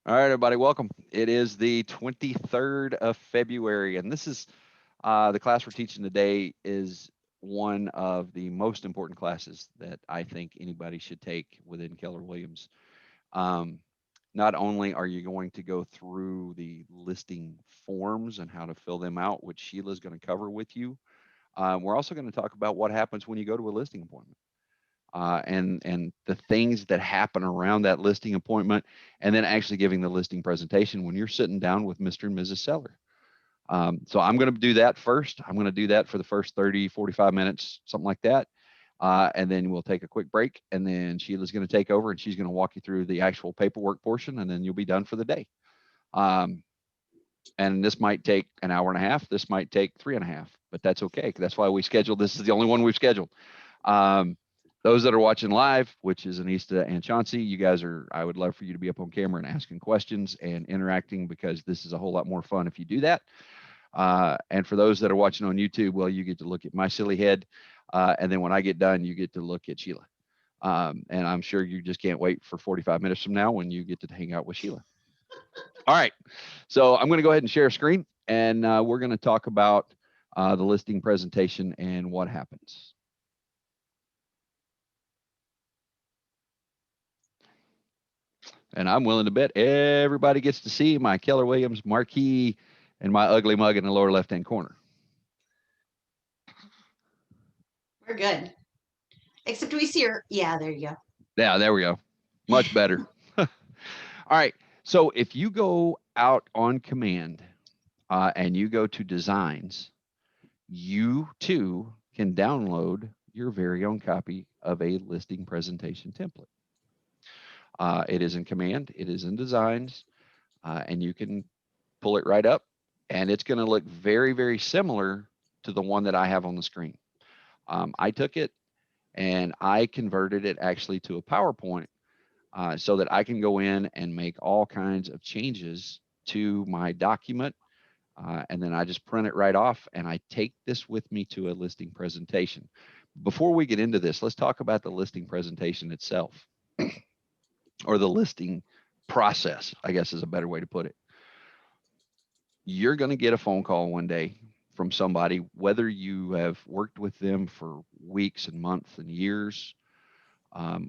All right, everybody, welcome. It is the 23rd of February, and this is the class we're teaching today is one of the most important classes that I think anybody should take within Keller Williams. Um, Not only are you going to go through the listing forms and how to fill them out, which Sheila is going to cover with you, we're also going to talk about what happens when you go to a listing appointment and the things that happen around that listing appointment, and then actually giving the listing presentation when you're sitting down with Mr. and Mrs. Seller. So I'm going to do that first. I'm going to do that for the first 30, 45 minutes, something like that. And then we'll take a quick break, and then Sheila's going to take over, and she's going to walk you through the actual paperwork portion, and then you'll be done for the day. Um, and this might take an hour and a half. This might take 3.5, but that's okay. That's why we scheduled. This is the only one we've scheduled. Um, those that are watching live, which is Anista and Chauncey, you guys are, I would love for you to be up on camera and asking questions and interacting, because this is a whole lot more fun if you do that. And for those that are watching on YouTube, well, you get to look at my silly head. And then when I get done, you get to look at Sheila. And I'm sure you just can't wait for 45 minutes from now when you get to hang out with Sheila. All right. So I'm going to go ahead and share a screen, and we're going to talk about the listing presentation and what happens. And I'm willing to bet everybody gets to see my Keller Williams marquee and my ugly mug in the lower left-hand corner. We're good. Except we see her. Yeah, there you go. Yeah, there we go. Much better. All right. So if you go out on command and you go to designs, you too can download your very own copy of a listing presentation template. It is in command, it is in designs, and you can pull it right up, and it's going to look very, very similar to the one that I have on the screen. I took it and I converted it actually to a PowerPoint so that I can go in and make all kinds of changes to my document. And then I just print it right off, and I take this with me to a listing presentation. Before we get into this, let's talk about the listing presentation itself, or the listing process, I guess is a better way to put it. You're going to get a phone call one day from somebody, whether you have worked with them for weeks and months and years,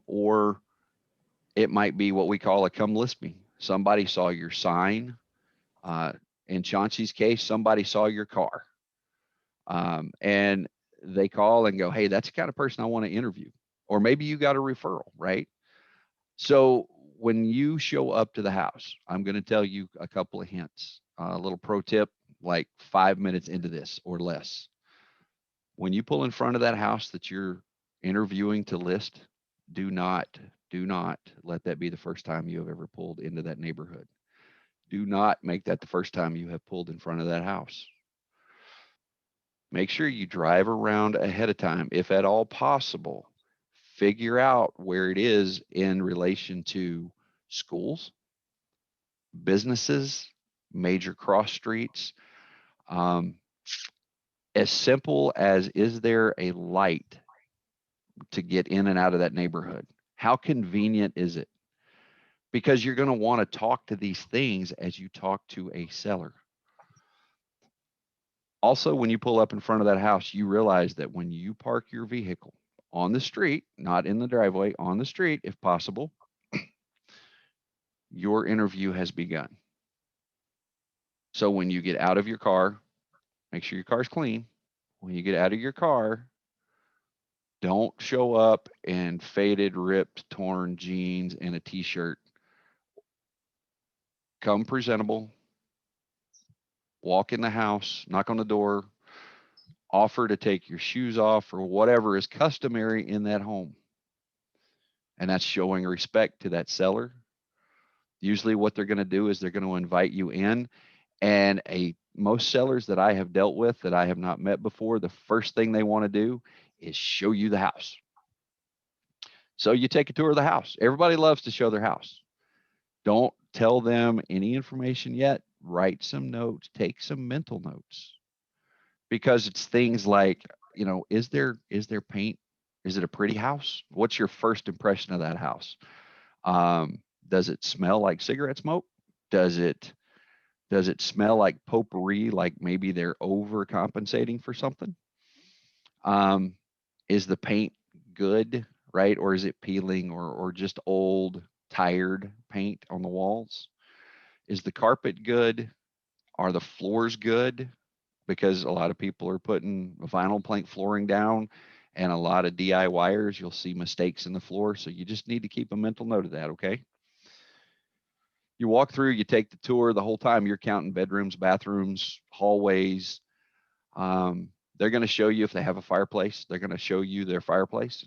or it might be what we call a come list me. Somebody saw your sign. Uh, in Chauncey's case, somebody saw your car, and they call and go, "Hey, that's the kind of person I want to interview." Or maybe you got a referral, right? So when you show up to the house, I'm going to tell you a couple of hints, a little pro tip, like 5 minutes into this or less. When you pull in front of that house that you're interviewing to list, do not, do not let that be the first time you have ever pulled into that neighborhood. Do not make that the first time you have pulled in front of that house. Make sure you drive around ahead of time, if at all possible. Figure out where it is in relation to schools, businesses, major cross streets. Um, as simple as, is there a light to get in and out of that neighborhood? How convenient is it? Because you're going to want to talk to these things as you talk to a seller. Also, when you pull up in front of that house, you realize that when you park your vehicle on the street, not in the driveway, on the street, if possible, your interview has begun. So when you get out of your car, make sure your car's clean. When you get out of your car, don't show up in faded, ripped, torn jeans and a t-shirt. Come presentable, walk in the house, knock on the door, offer to take your shoes off or whatever is customary in that home. And that's showing respect to that seller. Usually what they're going to do is they're going to invite you in, and a most sellers that I have dealt with that I have not met before, the first thing they want to do is show you the house. So you take a tour of the house. Everybody loves to show their house. Don't tell them any information yet. Write some notes, take some mental notes, because it's things like, is there paint? Is it a pretty house? What's your first impression of that house? Does it smell like cigarette smoke? Does it does it smell like potpourri, like maybe they're overcompensating for something? Um, is the paint good, right? Or is it peeling or just old, tired paint on the walls? Is the carpet good? Are the floors good? Because a lot of people are putting vinyl plank flooring down and a lot of DIYers, you'll see mistakes in the floor. So you just need to keep a mental note of that, okay? You walk through, you take the tour, the whole time you're counting bedrooms, bathrooms, hallways. They're going to show you if they have a fireplace. They're going to show you their fireplace.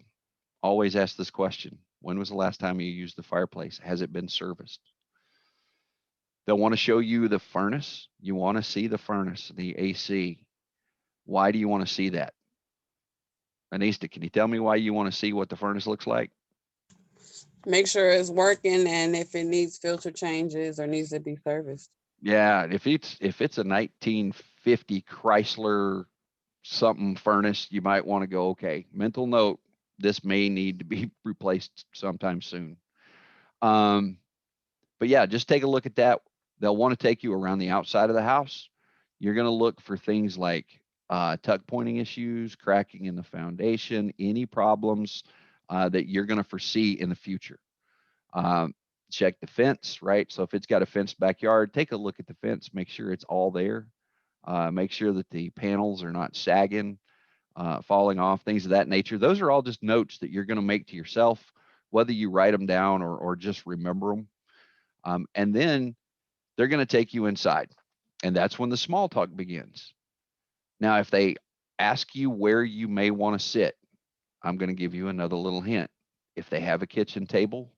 Always ask this question: when was the last time you used the fireplace? Has it been serviced? They'll want to show you the furnace. You want to see the furnace, the AC. Why do you want to see that? Anista, can you tell me why you want to see what the furnace looks like? Make sure it's working and if it needs filter changes or needs to be serviced. Yeah, if it's a 1950 Chrysler something furnace, you might want to go, okay, mental note, this may need to be replaced sometime soon. Um, but yeah, just take a look at that. They'll want to take you around the outside of the house. You're going to look for things like tuck pointing issues, cracking in the foundation, any problems that you're going to foresee in the future. Um, Check the fence, right? So if it's got a fenced backyard, take a look at the fence, make sure it's all there. Make sure that the panels are not sagging, falling off, things of that nature. Those are all just notes that you're going to make to yourself, whether you write them down or just remember them. And then they're going to take you inside. And that's when the small talk begins. Now, if they ask you where you may want to sit, I'm going to give you another little hint. If they have a kitchen table,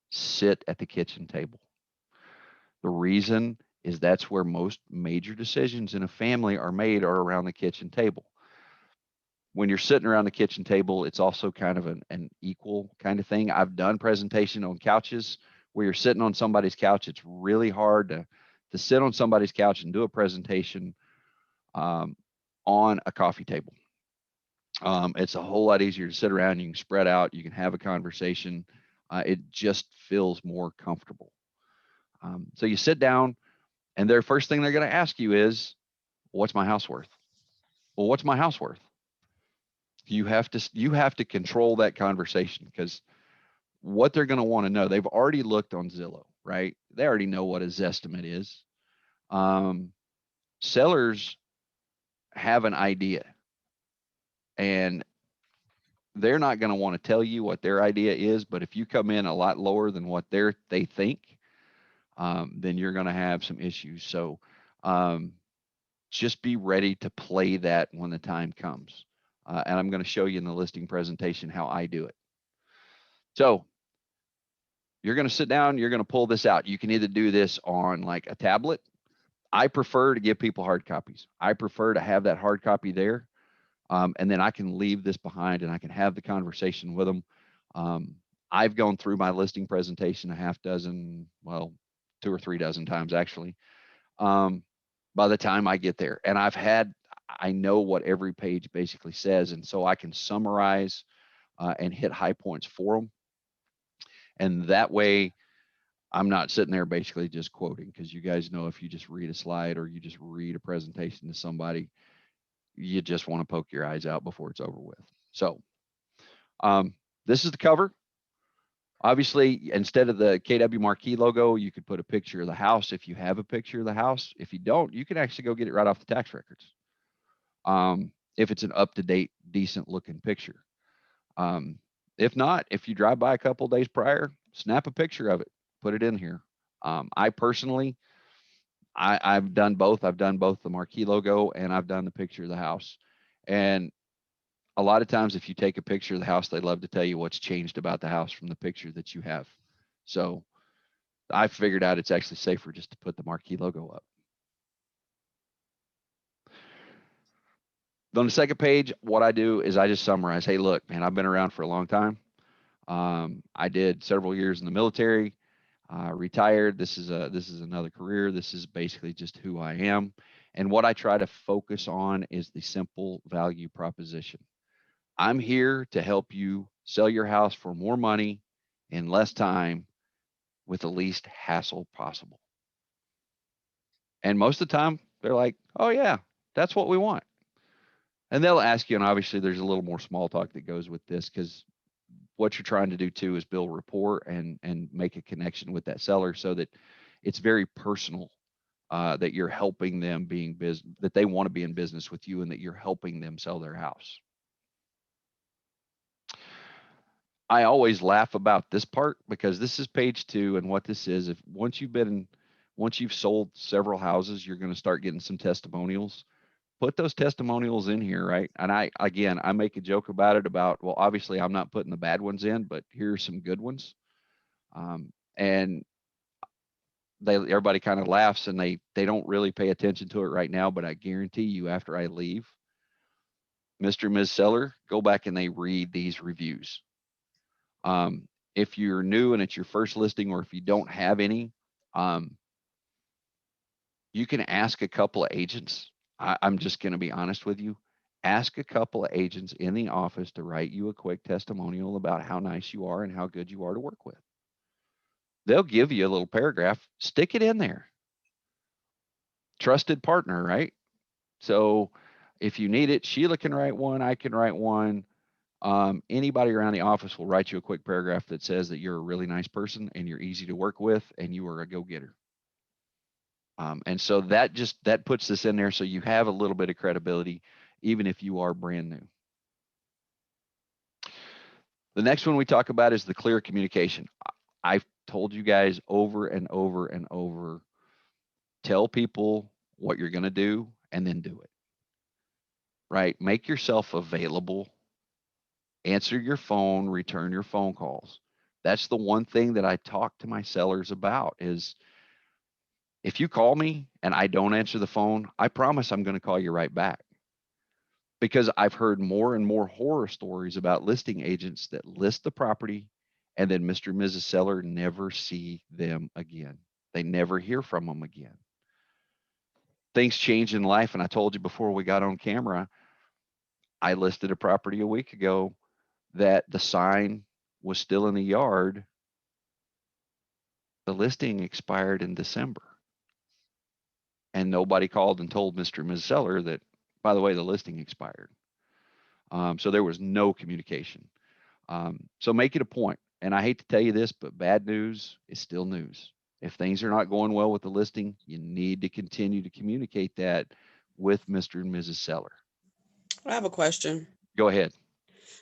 sit at the kitchen table. The reason is that's where most major decisions in a family are made are around the kitchen table. When you're sitting around the kitchen table, it's also kind of an equal kind of thing. I've done presentation on couches where you're sitting on somebody's couch. It's really hard to sit on somebody's couch and do a presentation um, on a coffee table. It's a whole lot easier to sit around. You can spread out. You can have a conversation. It just feels more comfortable. So you sit down, and their first thing they're going to ask you is, "What's my house worth?" Well, what's my house worth? You have to control that conversation because what they're going to want to know, they've already looked on Zillow, right? They already know what a Zestimate is. Um, Sellers have an idea, and they're not going to want to tell you what their idea is. But if you come in a lot lower than what they think, then you're going to have some issues. So um, just be ready to play that when the time comes. And I'm going to show you in the listing presentation how I do it. So you're going to sit down, you're going to pull this out. You can either do this on like a tablet. I prefer to give people hard copies. I prefer to have that hard copy there. And then I can leave this behind and I can have the conversation with them. Um, I've gone through my listing presentation a half dozen, well, two or three dozen times actually, um, by the time I get there. And I know what every page basically says. And so I can summarize and hit high points for them. And that way, I'm not sitting there basically just quoting because you guys know if you just read a slide or you just read a presentation to somebody, you just want to poke your eyes out before it's over with. So um, this is the cover. Obviously, instead of the KW Marquee logo, you could put a picture of the house if you have a picture of the house. If you don't, you can actually go get it right off the tax records. If it's an up to date, decent looking picture. Um, if not, if you drive by a couple days prior, snap a picture of it, put it in here. I personally, I've done both. I've done both the marquee logo and I've done the picture of the house. And a lot of times, if you take a picture of the house, they love to tell you what's changed about the house from the picture that you have. So I figured out it's actually safer just to put the marquee logo up. On the second page, what I do is I just summarize. Hey, look, man, I've been around for a long time. I did several years in the military. Retired. This is another career. This is basically just who I am. And what I try to focus on is the simple value proposition. I'm here to help you sell your house for more money in less time with the least hassle possible. And most of the time, they're like, oh, yeah, that's what we want. And they'll ask you, and obviously there's a little more small talk that goes with this because what you're trying to do too is build rapport and make a connection with that seller so that it's very personal, that you're helping them being business, that they want to be in business with you and that you're helping them sell their house. I always laugh about this part because this is page 2, and what this is, if once you've sold several houses, you're going to start getting some testimonials. Put those testimonials in here, right? And I make a joke about it about, well, obviously I'm not putting the bad ones in, but here's some good ones. And everybody kind of laughs and they don't really pay attention to it right now, but I guarantee you after I leave, Mr. and Ms. Seller go back and they read these reviews. If you're new and it's your first listing, or if you don't have any, you can ask a couple of agents. I'm just going to be honest with you. Ask a couple of agents in the office to write you a quick testimonial about how nice you are and how good you are to work with. They'll give you a little paragraph, stick it in there. Trusted partner, right? So if you need it, Sheila can write one, I can write one. Anybody around the office will write you a quick paragraph that says that you're a really nice person and you're easy to work with and you are a go-getter. And so that puts this in there so you have a little bit of credibility, even if you are brand new. The next one we talk about is the clear communication. I've told you guys over and over and over, tell people what you're going to do and then do it. Right? Make yourself available. Answer your phone, return your phone calls. That's the one thing that I talk to my sellers about is if you call me and I don't answer the phone, I promise I'm going to call you right back. Because I've heard more and more horror stories about listing agents that list the property and then Mr. and Mrs. Seller never see them again. They never hear from them again. Things change in life. And I told you before we got on camera, I listed a property a week ago that the sign was still in the yard. The listing expired in December. And nobody called and told Mr. and Mrs. Seller that, by the way, the listing expired. So there was no communication. So make it a point. And I hate to tell you this, but bad news is still news. If things are not going well with the listing, you need to continue to communicate that with Mr. and Mrs. Seller. I have a question. Go ahead.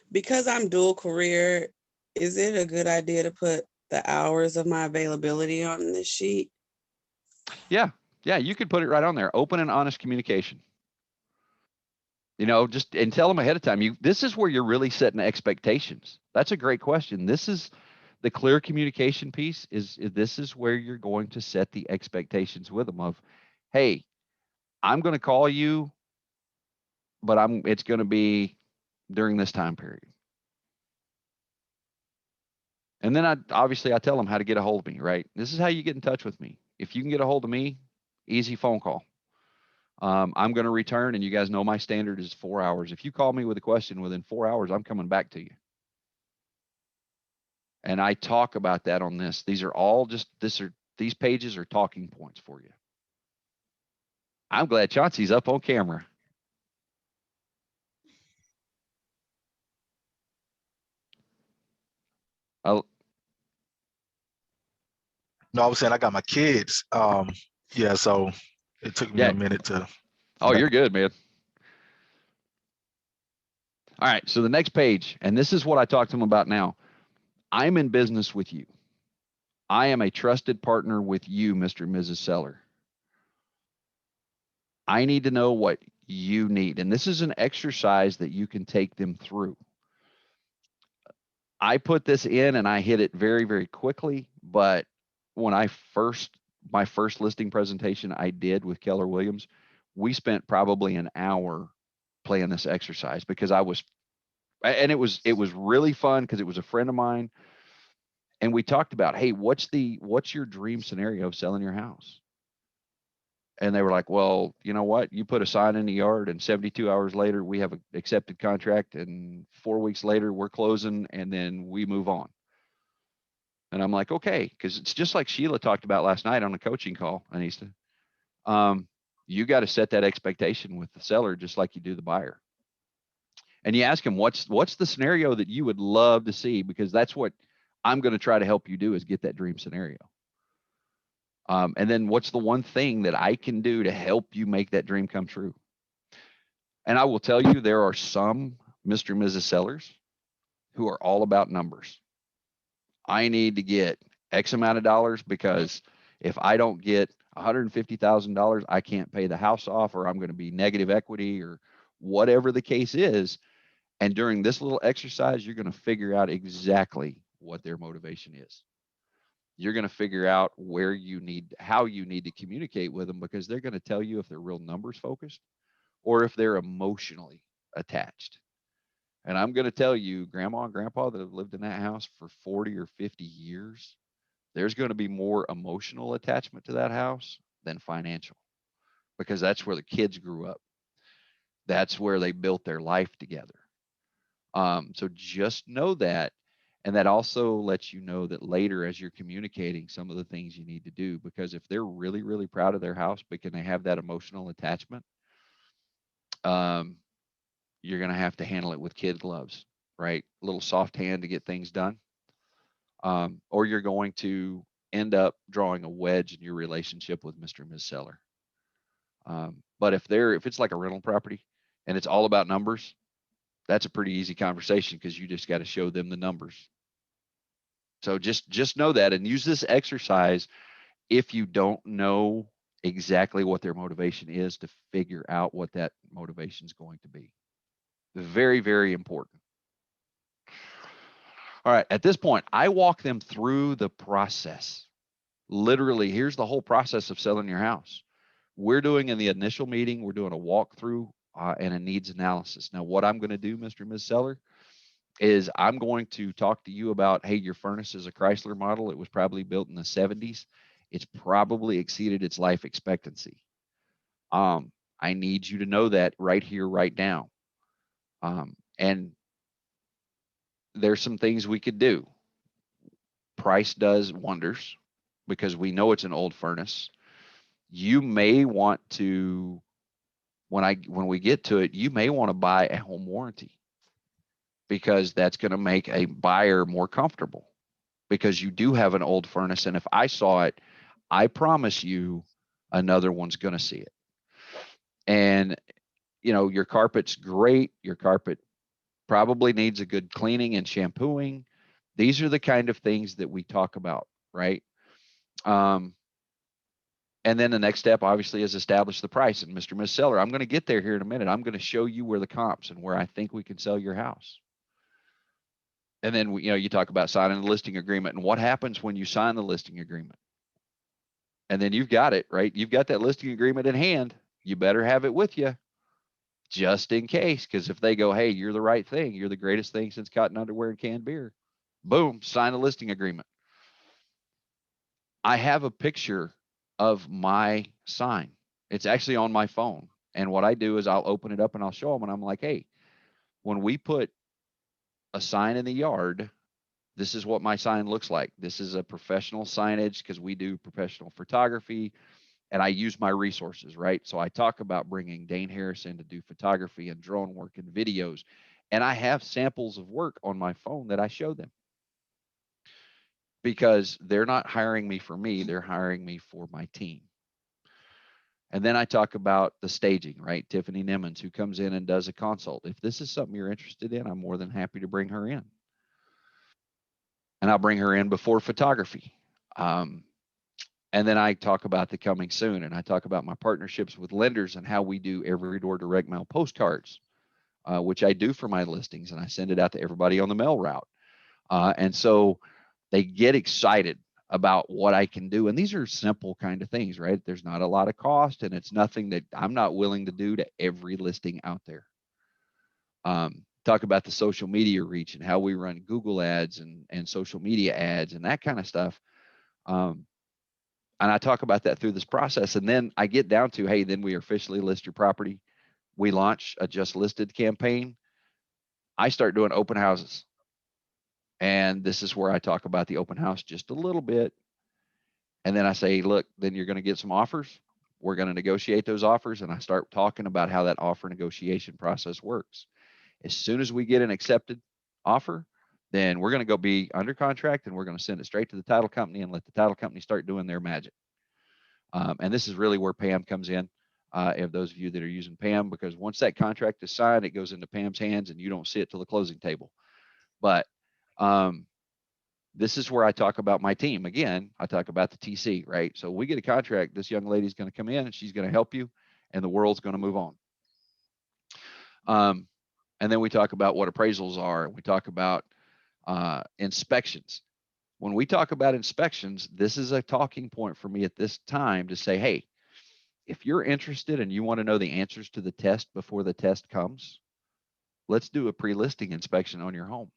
Because I'm dual career, is it a good idea to put the hours of my availability on this sheet? Yeah. Yeah. You could put it right on there. Open and honest communication. Just and tell them ahead of time. This is where you're really setting expectations. That's a great question. This is the clear communication piece. This is where you're going to set the expectations with them of, hey, I'm going to call you, but it's going to be during this time period. And then I tell them how to get a hold of me. Right. This is how you get in touch with me. If you can get a hold of me, easy phone call. I'm going to return, and you guys know my standard is 4 hours. If you call me with a question within 4 hours, I'm coming back to you. And I talk about that on this. These pages are talking points for you. I'm glad Chauncey's up on camera. No, I was saying I got my kids. Yeah, so it took me a minute to. Oh, you're good, man. All right, so the next page, and this is what I talk to them about now. I'm in business with you. I am a trusted partner with you, Mr. and Mrs. Seller. I need to know what you need. And this is an exercise that you can take them through. I put this in and I hit it very, very quickly. But when my first listing presentation I did with Keller Williams, we spent probably an hour playing this exercise because it was really fun because it was a friend of mine. And we talked about, hey, what's your dream scenario of selling your house? And they were like, well, you know what? You put a sign in the yard and 72 hours later, we have an accepted contract. And 4 weeks later, we're closing and then we move on. And I'm like, okay, because it's just like Sheila talked about last night on a coaching call, Anissa. You got to set that expectation with the seller just like you do the buyer. And you ask him what's the scenario that you would love to see, because that's what I'm going to try to help you do, is get that dream scenario. And then what's the one thing that I can do to help you make that dream come true? And I will tell you, there are some Mr. and Mrs. sellers who are all about numbers. I need to get X amount of dollars, because if I don't get $150,000, I can't pay the house off, or I'm going to be negative equity, or whatever the case is. And during this little exercise, you're going to figure out exactly what their motivation is. You're going to figure out how you need to communicate with them, because they're going to tell you if they're real numbers focused or if they're emotionally attached. And I'm going to tell you, grandma and grandpa that have lived in that house for 40 or 50 years, there's going to be more emotional attachment to that house than financial, because that's where the kids grew up. That's where they built their life together. So just know that. And that also lets you know that later, as you're communicating, some of the things you need to do, because if they're really, really proud of their house, but can they have that emotional attachment, um, you're going to have to handle it with kid gloves, right? A little soft hand to get things done. Or you're going to end up drawing a wedge in your relationship with Mr. and Ms. Seller. But if it's like a rental property and it's all about numbers, that's a pretty easy conversation, because you just got to show them the numbers. So just know that, and use this exercise if you don't know exactly what their motivation is, to figure out what that motivation is going to be. Very, very important. All right, at this point, I walk them through the process. Literally, here's the whole process of selling your house. We're doing, in the initial meeting, we're doing a walkthrough and a needs analysis. Now, what I'm going to do, Mr. and Ms. Seller, is I'm going to talk to you about, hey, your furnace is a Chrysler model. It was probably built in the 70s. It's probably exceeded its life expectancy. I need you to know that right here, right now. And there's some things we could do. Price does wonders, because we know it's an old furnace. You may want to, when we get to it, you may want to buy a home warranty, because that's going to make a buyer more comfortable, because you do have an old furnace. And if I saw it, I promise you another one's going to see it. And, your carpet's great. Your carpet probably needs a good cleaning and shampooing. These are the kind of things that we talk about, right? And then the next step, obviously, is establish the price. And Mr. and Ms. Seller, I'm going to get there here in a minute. I'm going to show you where the comps and where I think we can sell your house. And then, you talk about signing the listing agreement, and what happens when you sign the listing agreement. And then you've got it, right? You've got that listing agreement in hand. You better have it with you, just in case. Because if they go, hey, you're the right thing, you're the greatest thing since cotton underwear and canned beer, boom, sign a listing agreement. I have a picture of my sign. It's actually on my phone. And what I do is I'll open it up and I'll show them. And I'm like, hey, when we put a sign in the yard, this is what my sign looks like. This is a professional signage, because we do professional photography, and I use my resources, right? So I talk about bringing Dane Harrison to do photography and drone work and videos. And I have samples of work on my phone that I show them, because they're not hiring me for me, they're hiring me for my team. And then I talk about the staging, right? Tiffany Nimmons, who comes in and does a consult. If this is something you're interested in, I'm more than happy to bring her in. And I'll bring her in before photography. And then I talk about the coming soon, and I talk about my partnerships with lenders and how we do every door direct mail postcards, which I do for my listings, and I send it out to everybody on the mail route. And so they get excited about what I can do. And these are simple kind of things, right? There's not a lot of cost, and it's nothing that I'm not willing to do to every listing out there. Talk about the social media reach and how we run Google ads and social media ads and that kind of stuff. And I talk about that through this process. And then I get down to, hey, then we officially list your property. We launch a just listed campaign. I start doing open houses. And this is where I talk about the open house just a little bit. And then I say, look, then you're going to get some offers. we're going to negotiate those offers, and I start talking about how that offer negotiation process works. As soon as we get an accepted offer, then we're going to go be under contract, and we're going to send it straight to the title company and let the title company start doing their magic. And this is really where Pam comes in. Of those of you that are using Pam, because once that contract is signed, it goes into Pam's hands and you don't see it till the closing table. But this is where I talk about my team. Again, I talk about the TC, right? So we get a contract, this young lady's going to come in and she's going to help you, and the world's going to move on. And then we talk about what appraisals are. We talk about inspections. When we talk about inspections, this is a talking point for me at this time to say, hey, if you're interested and you want to know the answers to the test before the test comes, let's do a pre-listing inspection on your home.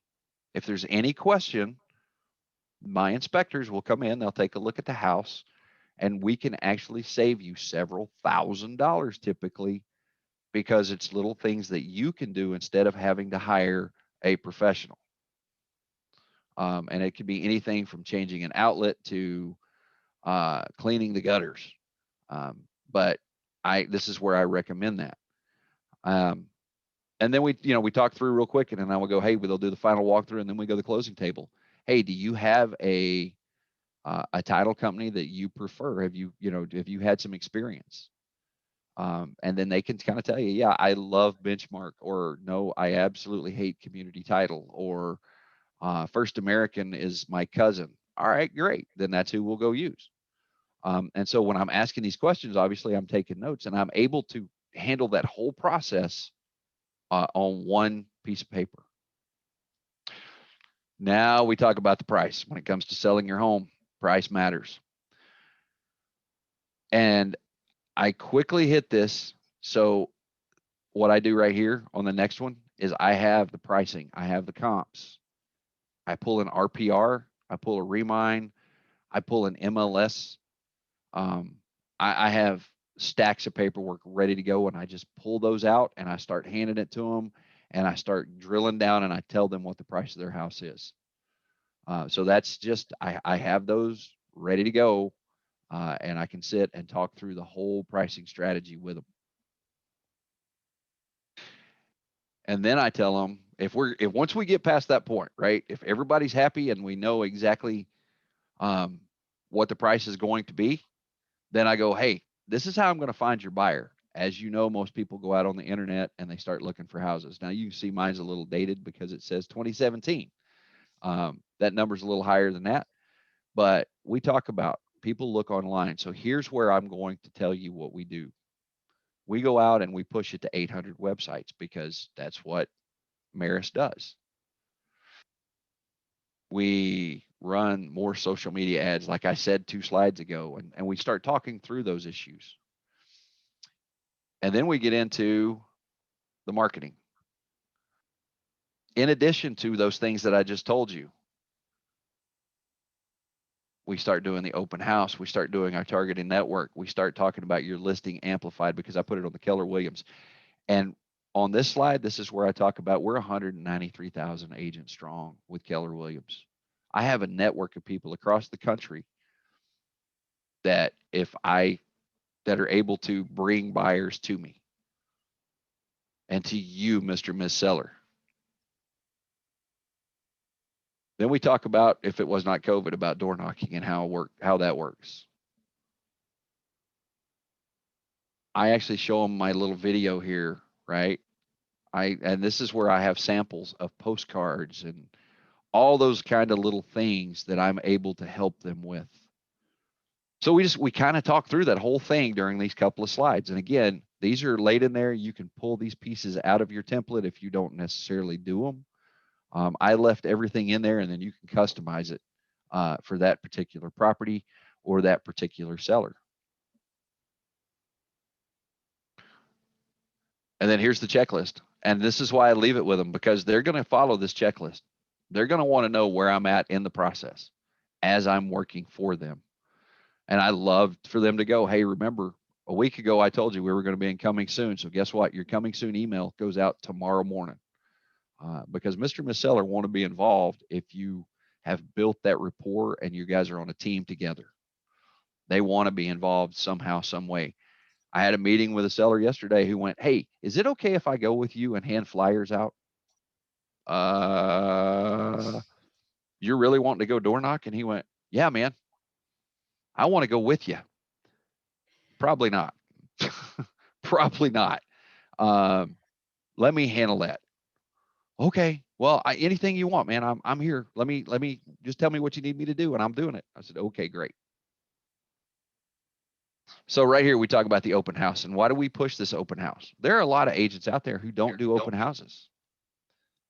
If there's any question, my inspectors will come in, they'll take a look at the house, and we can actually save you several $1,000s typically, because it's little things that you can do instead of having to hire a professional. And it could be anything from changing an outlet to cleaning the gutters. But this is where I recommend that. And then we talk through real quick, and then I will go, hey, they'll do the final walkthrough, and then we go to the closing table. Hey, do you have a title company that you prefer? Have you had some experience? And then they can kind of tell you, yeah, I love Benchmark, or no, I absolutely hate Community Title, or First American is my cousin. All right, great. Then that's who we'll go use. And so when I'm asking these questions, obviously I'm taking notes, and I'm able to handle that whole process on one piece of paper. Now we talk about the price. When it comes to selling your home, price matters. And I quickly hit this. So what I do right here on the next one is I have the pricing. I have the comps. I pull an RPR. I pull a Remine. I pull an MLS. I have stacks of paperwork ready to go, and I just pull those out and I start handing it to them, and I start drilling down, and I tell them what the price of their house is. So that's just, I have those ready to go, and I can sit and talk through the whole pricing strategy with them. And then I tell them, if once we get past that point, right, if everybody's happy and we know exactly what the price is going to be, then I go, hey, this is how I'm going to find your buyer. As you know, most people go out on the internet and they start looking for houses. Now you can see mine's a little dated because it says 2017. That number's a little higher than that, but we talk about people look online. So here's where I'm going to tell you what we do. We go out and we push it to 800 websites because that's what Maris does. We run more social media ads, like I said 2 slides ago, and we start talking through those issues. And then we get into the marketing. In addition to those things that I just told you, we start doing the open house. We start doing our targeting network. We start talking about your listing amplified, because I put it on the Keller Williams. And on this slide, this is where I talk about we're 193,000 agents strong with Keller Williams. I have a network of people across the country that that are able to bring buyers to me and to you, Mr. and Ms. Seller. Then we talk about, if it was not COVID, about door knocking and how that works. I actually show them my little video here, right? And this is where I have samples of postcards and all those kind of little things that I'm able to help them with. So we kind of talk through that whole thing during these couple of slides. And again, these are laid in there. You can pull these pieces out of your template if you don't necessarily do them. I left everything in there, and then you can customize it for that particular property or that particular seller. And then here's the checklist. And this is why I leave it with them, because they're going to follow this checklist. They're going to want to know where I'm at in the process as I'm working for them. And I love for them to go, hey, remember, a week ago I told you we were going to be in coming soon. So guess what? Your coming soon email goes out tomorrow morning. Because Mr. and Ms. Seller want to be involved if you have built that rapport and you guys are on a team together. They want to be involved somehow, some way. I had a meeting with a seller yesterday who went, "Hey, is it okay if I go with you and hand flyers out?" Uh, you're really wanting to go door knock? And he went, "Yeah, man, I want to go with you." Probably not. Probably not. Um, let me handle that. Okay. Well, anything you want, man. I'm here. Let me just tell me what you need me to do, and I'm doing it. I said, okay, great. So right here we talk about the open house, and why do we push this open house? There are a lot of agents out there who don't do open houses.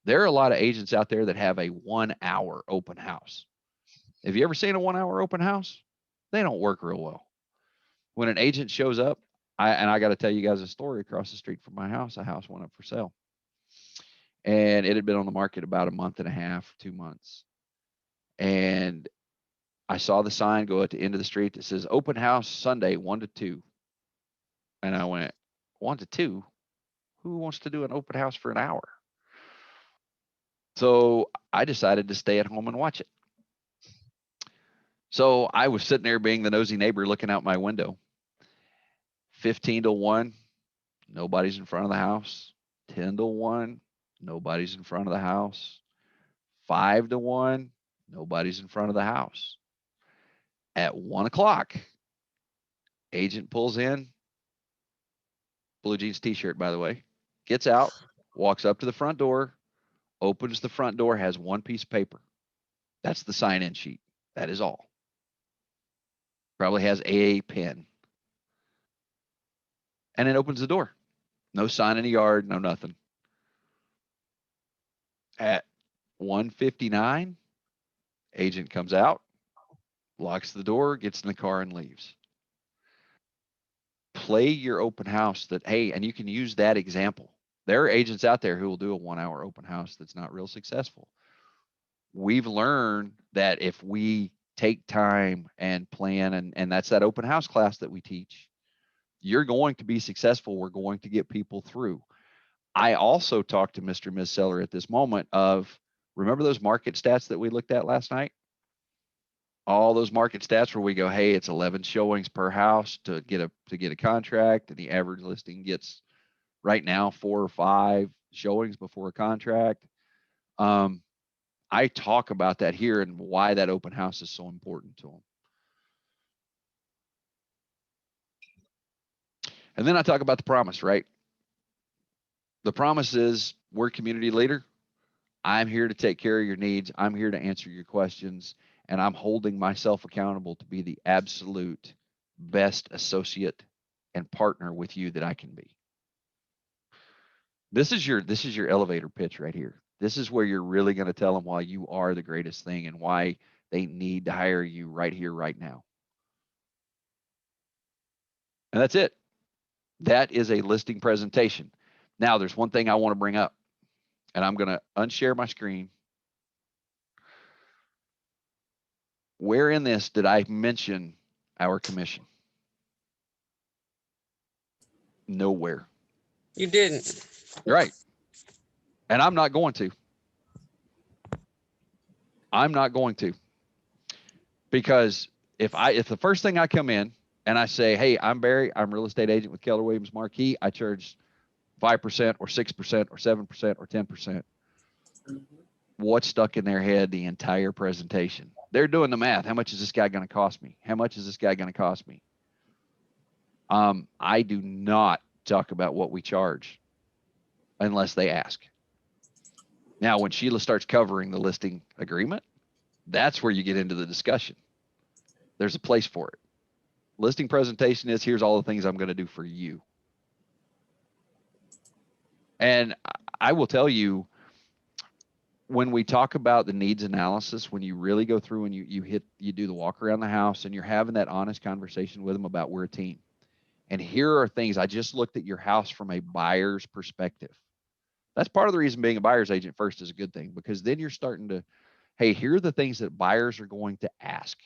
There are a lot of agents out there that have a 1 hour open house. Have you ever seen a 1 hour open house? They don't work real well. When an agent shows up, I got to tell you guys a story. Across the street from my house, a house went up for sale, and it had been on the market about a month and a half, 2 months. And I saw the sign go at the end of the street that says open house Sunday 1 to 2. And I went, 1 to 2? Who wants to do an open house for an hour? So I decided to stay at home and watch it. So I was sitting there being the nosy neighbor looking out my window. 15 to 1, nobody's in front of the house. 10 to 1, nobody's in front of the house. 5 to 1, nobody's in front of the house. At 1 o'clock, agent pulls in, blue jeans t-shirt, by the way, gets out, walks up to the front door, opens the front door, has one piece of paper. That's the sign-in sheet. That is all. Probably has a pen. And then opens the door. No sign in the yard, no nothing. At 1:59, agent comes out, locks the door, gets in the car, and leaves. Play your open house that, hey, and you can use that example. There are agents out there who will do a 1 hour open house that's not real successful. We've learned that if we take time and plan, and that's that open house class that we teach, you're going to be successful. We're going to get people through. I also talked to Mr. and Ms. Seller at this moment of, remember those market stats that we looked at last night? All those market stats where we go, hey, it's 11 showings per house to get a contract, and the average listing gets right now 4 or 5 showings before a contract. I talk about that here and why that open house is so important to them. And then I talk about the promise, right? The promise is, we're community leader. I'm here to take care of your needs. I'm here to answer your questions. And I'm holding myself accountable to be the absolute best associate and partner with you that I can be. This is your elevator pitch right here. This is where you're really going to tell them why you are the greatest thing and why they need to hire you right here, right now. And that's it. That is a listing presentation. Now, there's one thing I want to bring up, and I'm going to unshare my screen. Where in this did I mention our commission? Nowhere. You didn't. Right. And I'm not going to. I'm not going to. Because if the first thing I come in and I say, hey, I'm Barry, I'm real estate agent with Keller Williams Marquis, I charge 5% or 6% or 7% or 10%. What's stuck in their head the entire presentation? They're doing the math. How much is this guy going to cost me? How much is this guy going to cost me? I do not talk about what we charge unless they ask. Now, when Sheila starts covering the listing agreement, that's where you get into the discussion. There's a place for it. Listing presentation is, here's all the things I'm going to do for you. And I will tell you, when we talk about the needs analysis, when you really go through and you do the walk around the house and you're having that honest conversation with them about, we're a team. And here are things, I just looked at your house from a buyer's perspective. That's part of the reason being a buyer's agent first is a good thing, because then you're starting to, hey, here are the things that buyers are going to ask.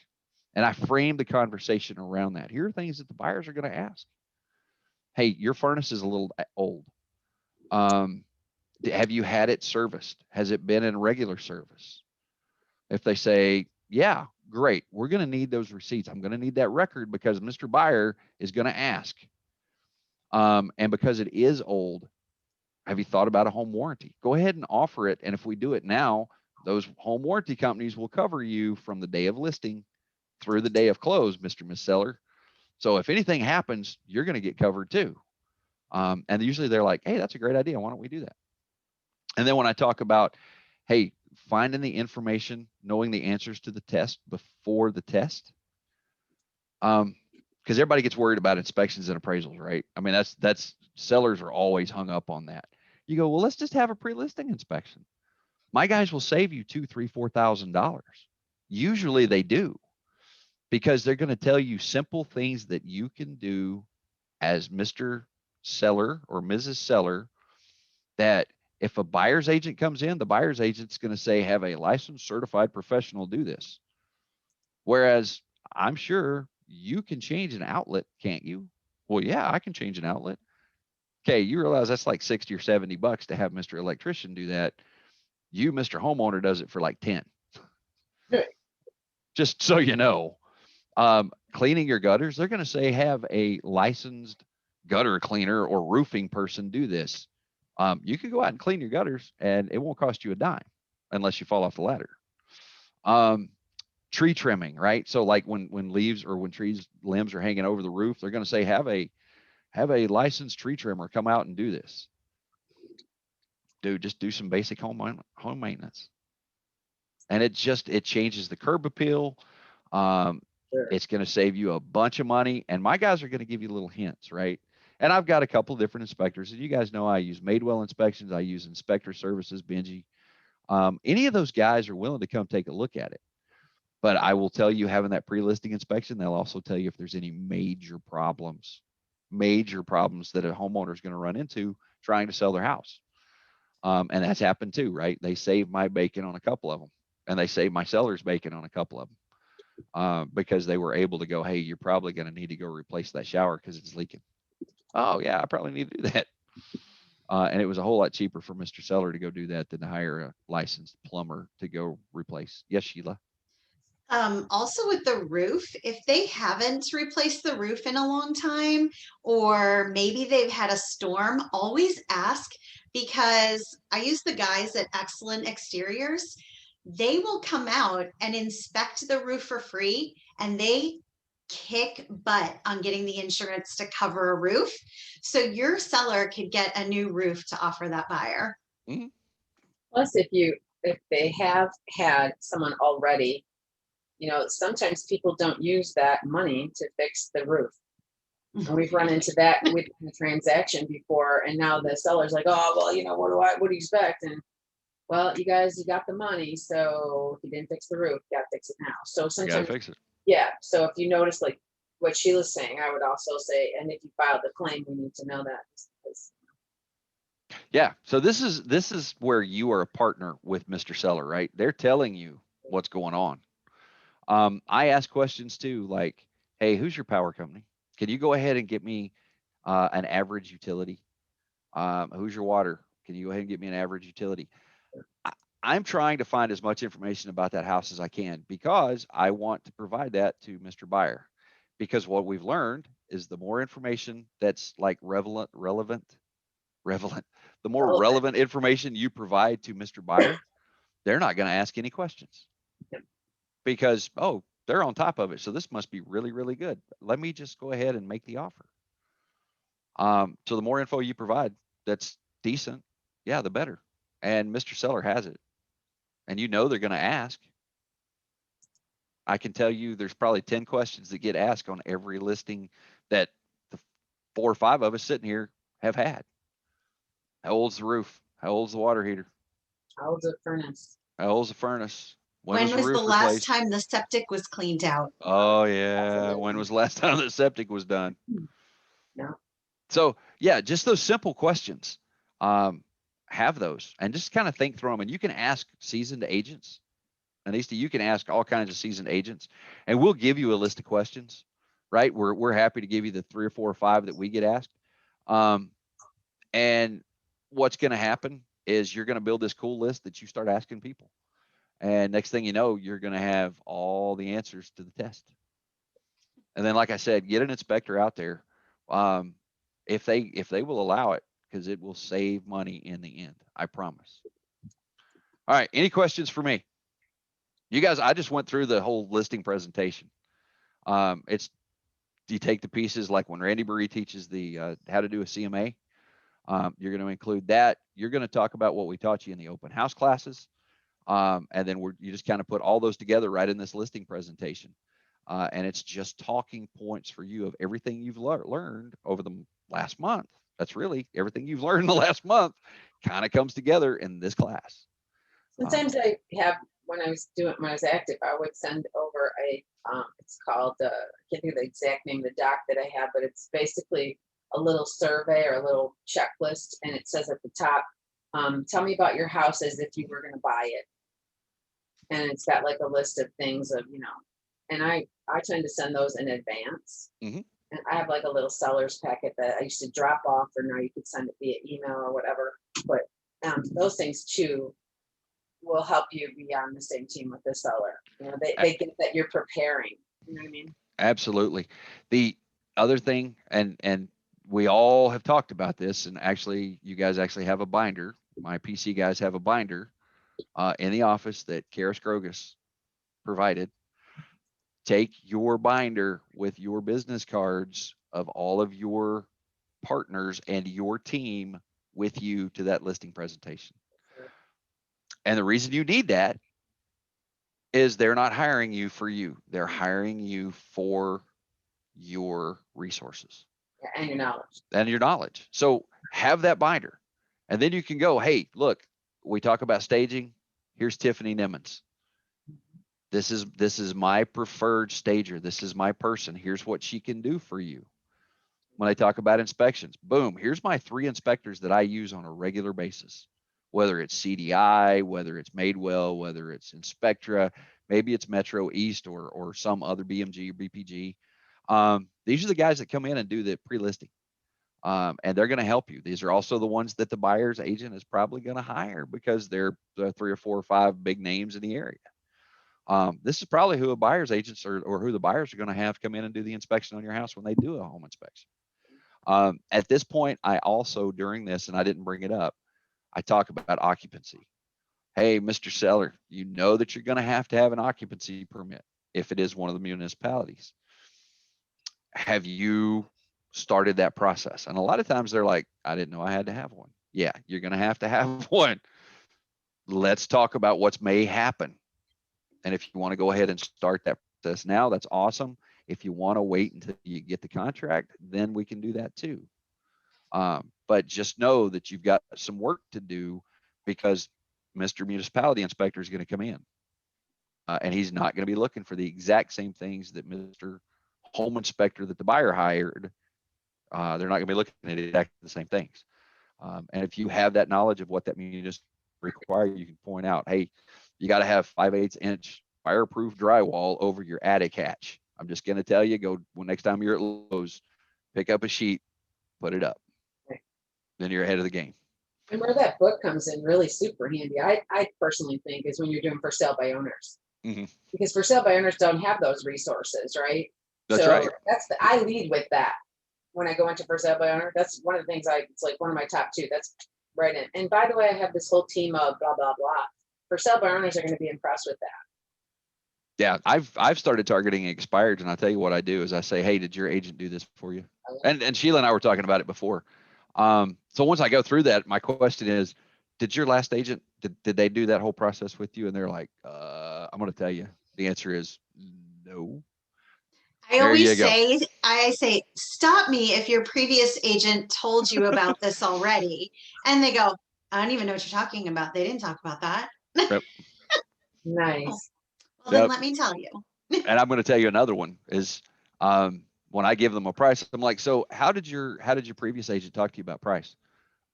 And I framed the conversation around that. Here are things that the buyers are going to ask. Hey, your furnace is a little old. Have you had it serviced? Has it been in regular service? If they say, yeah, great, we're going to need those receipts. I'm going to need that record because Mr. Buyer is going to ask. And because it is old, have you thought about a home warranty? Go ahead and offer it. And if we do it now, those home warranty companies will cover you from the day of listing through the day of close, Mr. Miss Seller. So if anything happens, you're going to get covered too. And usually they're like, hey, that's a great idea. Why don't we do that? And then when I talk about, hey, finding the information, knowing the answers to the test before the test, because everybody gets worried about inspections and appraisals, right? I mean, that's sellers are always hung up on that. You go, well, let's just have a pre-listing inspection. My guys will save you $2,000, $3,000, $4,000. Usually they do, because they're going to tell you simple things that you can do as Mr. Seller or Mrs. Seller, that if a buyer's agent comes in, the buyer's agent's going to say, have a licensed certified professional do this. Whereas I'm sure you can change an outlet, can't you? Well, yeah, I can change an outlet. Okay, you realize that's like 60 or 70 bucks to have Mr. Electrician do that. You, Mr. Homeowner, does it for like 10. Just so you know. Cleaning your gutters, they're going to say have a licensed gutter cleaner or roofing person do this. You can go out and clean your gutters and it won't cost you a dime unless you fall off the ladder. Tree trimming, right? So like when leaves or when trees limbs are hanging over the roof, they're going to say have a licensed tree trimmer come out and do this. Dude, just do some basic home maintenance, and it changes the curb appeal. Sure. It's going to save you a bunch of money, and my guys are going to give you little hints, right? And I've got a couple of different inspectors, and you guys know I use Madewell Inspections, I use Inspector Services, Benji. Any of those guys are willing to come take a look at it. But I will tell you, having that pre-listing inspection, they'll also tell you if there's any major problems that a homeowner is going to run into trying to sell their house. And that's happened too, right? They saved my bacon on a couple of them, and they saved my seller's bacon on a couple of them, because they were able to go, hey, you're probably going to need to go replace that shower because it's leaking. Oh yeah, I probably need to do that. And it was a whole lot cheaper for Mr. Seller to go do that than to hire a licensed plumber to go replace. Yes, Sheila. Also with the roof, if they haven't replaced the roof in a long time, or maybe they've had a storm, always ask, because I use the guys at Excellent Exteriors. They will come out and inspect the roof for free, and they kick butt on getting the insurance to cover a roof. So your seller could get a new roof to offer that buyer. Mm-hmm. Plus, if they have had someone already, sometimes people don't use that money to fix the roof. And we've run into that with the transaction before, and now the seller's like, oh, well, what do you expect? And well, you got the money, so if you didn't fix the roof, you gotta fix it now. So You gotta sometimes, fix it. yeah. So if you notice, like what Sheila's saying, I would also say, and if you filed the claim, we need to know that. Because Yeah. So this is where you are a partner with Mr. Seller, right? They're telling you what's going on. I ask questions too, like, hey, who's your power company? Can you go ahead and get me an average utility? Who's your water? Can you go ahead and get me an average utility? I'm trying to find as much information about that house as I can, because I want to provide that to Mr. Buyer. Because what we've learned is the more information that's like relevant, the more relevant information you provide to Mr. Buyer, they're not going to ask any questions. Yep. Because, oh, they're on top of it. So this must be really, really good. Let me just go ahead and make the offer. So the more info you provide that's decent, yeah, the better. And Mr. Seller has it. And they're going to ask. I can tell you there's probably 10 questions that get asked on every listing that the 4 or 5 of us sitting here have had. How old's the roof? How old's the water heater? how old's the furnace? How old's the furnace? When the was the roof last replaced? time the septic was cleaned out? Oh yeah. When was the last time the septic was done? No. So yeah, just those simple questions. Have those and just kind of think through them. And you can ask seasoned agents. Anista, you can ask all kinds of seasoned agents, and we'll give you a list of questions. Right? We're happy to give you the 3 or 4 or 5 that we get asked. And what's going to happen is you're going to build this cool list that you start asking people. And next thing you know, you're going to have all the answers to the test. And then, like I said, get an inspector out there. if they will allow it, because it will save money in the end. I promise. All right. Any questions for me? You guys, I just went through the whole listing presentation. It's you take the pieces like when Randy Burry teaches the how to do a CMA. You're going to include that. You're going to talk about what we taught you in the open house classes. And then you just kind of put all those together right in this listing presentation. And it's just talking points for you of everything you've learned over the last month. That's really everything you've learned in the last month kind of comes together in this class. Sometimes I have, when I was active, I would send over a, it's called, I can't think of the exact name of the doc that I have, but it's basically a little survey or a little checklist. And it says at the top, tell me about your house as if you were going to buy it. And it's got like a list of things of, and I tend to send those in advance. Mm-hmm. And I have like a little seller's packet that I used to drop off, or now you could send it via email or whatever. But those things too will help you be on the same team with the seller. They get that you're preparing. You know what I mean? Absolutely. The other thing, and we all have talked about this, and actually, you guys actually have a binder. My PC guys have a binder in the office that Kara Scrogus provided. Take your binder with your business cards of all of your partners and your team with you to that listing presentation. And the reason you need that is they're not hiring you for you. They're hiring you for your resources. And your knowledge. And your knowledge. So have that binder. And then you can go, hey, look, we talk about staging. Here's Tiffany Nimmons. This is my preferred stager. This is my person. Here's what she can do for you. When I talk about inspections, boom, here's my 3 inspectors that I use on a regular basis. Whether it's CDI, whether it's Madewell, whether it's Inspectra, maybe it's Metro East or some other BMG or BPG. These are the guys that come in and do the pre-listing. And they're going to help you. These are also the ones that the buyer's agent is probably going to hire because they're the 3 or 4 or 5 big names in the area. This is probably who a buyer's agents or who the buyers are going to have come in and do the inspection on your house when they do a home inspection. At this point, I also, during this, and I didn't bring it up, I talk about occupancy. Hey, Mr. Seller, you know that you're going to have an occupancy permit if it is one of the municipalities. Have you started that process? And a lot of times they're like, I didn't know I had to have one. Yeah, you're going to have one. Let's talk about what may happen. And if you want to go ahead and start that process now, that's awesome. If you want to wait until you get the contract, then we can do that too. But just know that you've got some work to do because Mr. Municipality Inspector is going to come in. And he's not going to be looking for the exact same things that Mr. Home Inspector that the buyer hired. They're not going to be looking at exactly the same things. And if you have that knowledge of what that means require, you can point out, hey, you got to have 5/8 inch fireproof drywall over your attic hatch. I'm just going to tell you, go when next time you're at Lowe's, pick up a sheet, put it up. Then you're ahead of the game. And where that book comes in really super handy, I personally think, is when you're doing for sale by owners. Mm-hmm. Because for sale by owners don't have those resources, right? That's right. I lead with that when I go into for sale by owner. That's one of the things it's like one of my top 2. That's right in. And by the way, I have this whole team of blah, blah, blah. For sale by owners are going to be impressed with that. Yeah, I've started targeting expireds, and I'll tell you what I do is I say, hey, did your agent do this for you? And Sheila and I were talking about it before. So once I go through that, my question is, did your last agent, did they do that whole process with you? And they're like, I'm going to tell you. The answer is no. I say, stop me if your previous agent told you about this already. And they go, I don't even know what you're talking about. They didn't talk about that. Yep. Nice. Well, then let me tell you. And I'm going to tell you another one is when I give them a price, I'm like, so how did your previous agent talk to you about price?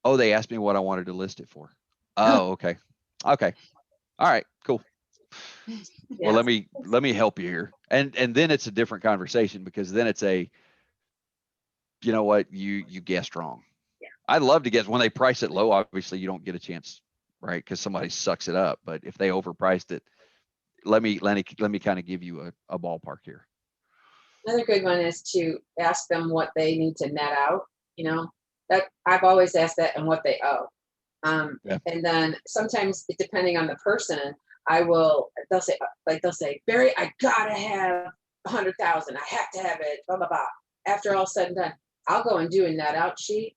Oh, they asked me what I wanted to list it for. Oh, okay. Okay. All right, cool. Yes. Well, let me help you here. And then it's a different conversation because then it's you know what, you guessed wrong. Yeah. I'd love to guess when they price it low, obviously you don't get a chance, right? Because somebody sucks it up. But if they overpriced it, let me kind of give you a ballpark here. Another good one is to ask them what they need to net out you know, that I've always asked that and what they owe. Yeah. And then sometimes depending on the person, they'll say, Barry, I gotta have 100,000. I have to have it, blah, blah, blah. After all said and done, I'll go and do a net out sheet.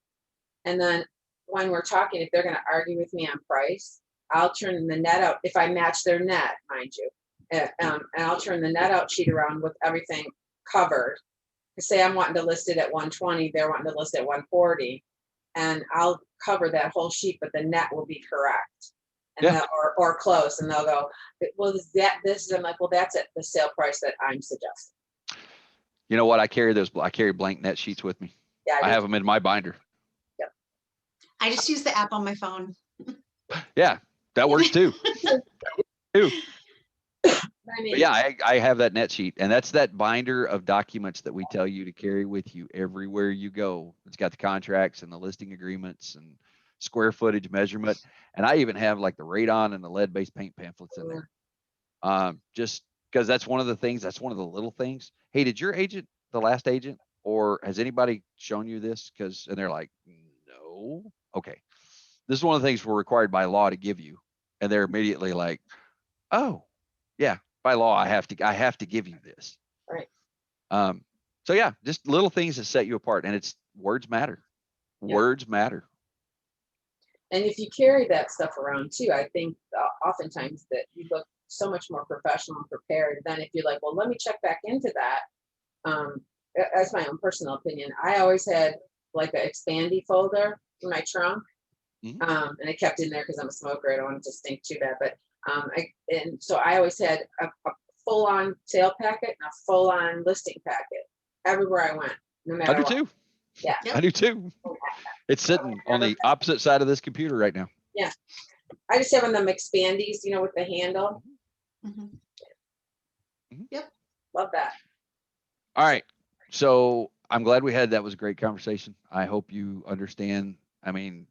And then when we're talking, if they're going to argue with me on price, I'll turn the net out, if I match their net, mind you, and I'll turn the net out sheet around with everything covered. Say I'm wanting to list it at 120, they're wanting to list at 140, and I'll cover that whole sheet, but the net will be correct. And Yeah. or close, and they'll go, well, is that this? I'm like, well, that's at the sale price that I'm suggesting. You know what? I carry blank net sheets with me. Yeah, I have them in my binder. Yep. I just use the app on my phone. Yeah, that works too. I mean, But yeah, I have that net sheet, and that's that binder of documents that we tell you to carry with you everywhere you go. It's got the contracts and the listing agreements and square footage measurement, and I even have like the radon and the lead-based paint pamphlets in there. Just because that's one of the things. That's one of the little things. Hey, did your agent, the last agent, or has anybody shown you this? And they're like, no. Okay, this is one of the things we're required by law to give you, and they're immediately like, oh, yeah. By law, I have to give you this. Right. So yeah, just little things that set you apart, and it's words matter. Yeah. Words matter. And if you carry that stuff around too, I think oftentimes that you look so much more professional and prepared than if you're like, well, let me check back into that. That's my own personal opinion. I always had like an expandy folder in my trunk, Mhm. and I kept in there because I'm a smoker. I don't want it to stink too bad, but so I always had a full-on sale packet and a full-on listing packet everywhere I went, no I matter do what. too. Yeah. Yep. I do too. It's sitting on the opposite side of this computer right now. Yeah. I just have one of them expandies, with the handle. Mhm. Yep. Love that. All right. So I'm glad we had that. Was a great conversation. I hope you understand. I mean,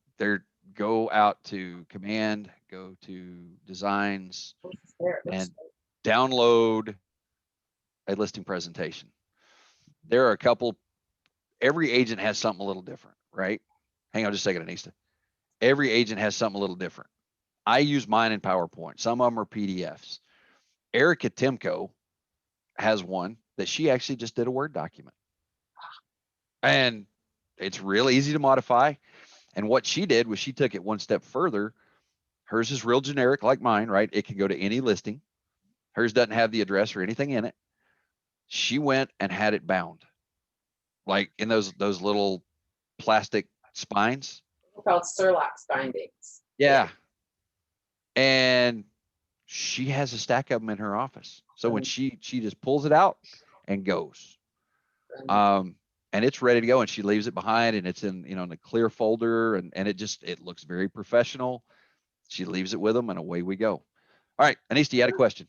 go out to Command, go to Designs, and download a listing presentation. There are a couple. Every agent has something a little different, right? Hang on just a second, Anista. Every agent has something a little different. I use mine in PowerPoint. Some of them are PDFs. Erica Timko has one that she actually just did a Word document. And it's real easy to modify. And what she did was she took it one step further. Hers is real generic like mine, right? It can go to any listing. Hers doesn't have the address or anything in it. She went and had it bound, like in those little plastic spines. They're called Surlocks bindings. Yeah. And she has a stack of them in her office. So when she just pulls it out and goes, and it's ready to go, and she leaves it behind, and it's in in a clear folder, and it looks very professional. She leaves it with them, and away we go. All right, Anista, you had a question?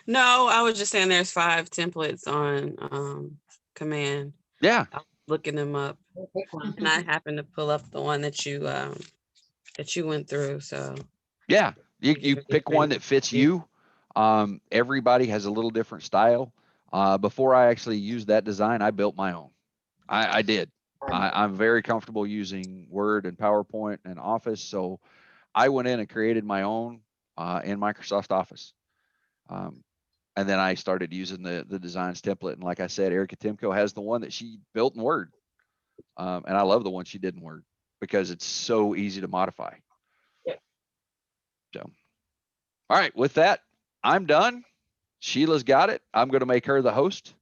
No, I was just saying there's 5 templates on Command. Yeah. I'm looking them up, and I happened to pull up the one that you went through. So yeah, you pick one that fits you. Everybody has a little different style. Before I actually used that design, I built my own. I did. I'm very comfortable using Word and PowerPoint and Office, so I went in and created my own in Microsoft Office. And then I started using the designs template. And like I said, Erica Timko has the one that she built in Word. And I love the one she did in Word because it's so easy to modify. Yep. So, all right, with that, I'm done. Sheila's got it. I'm going to make her the host.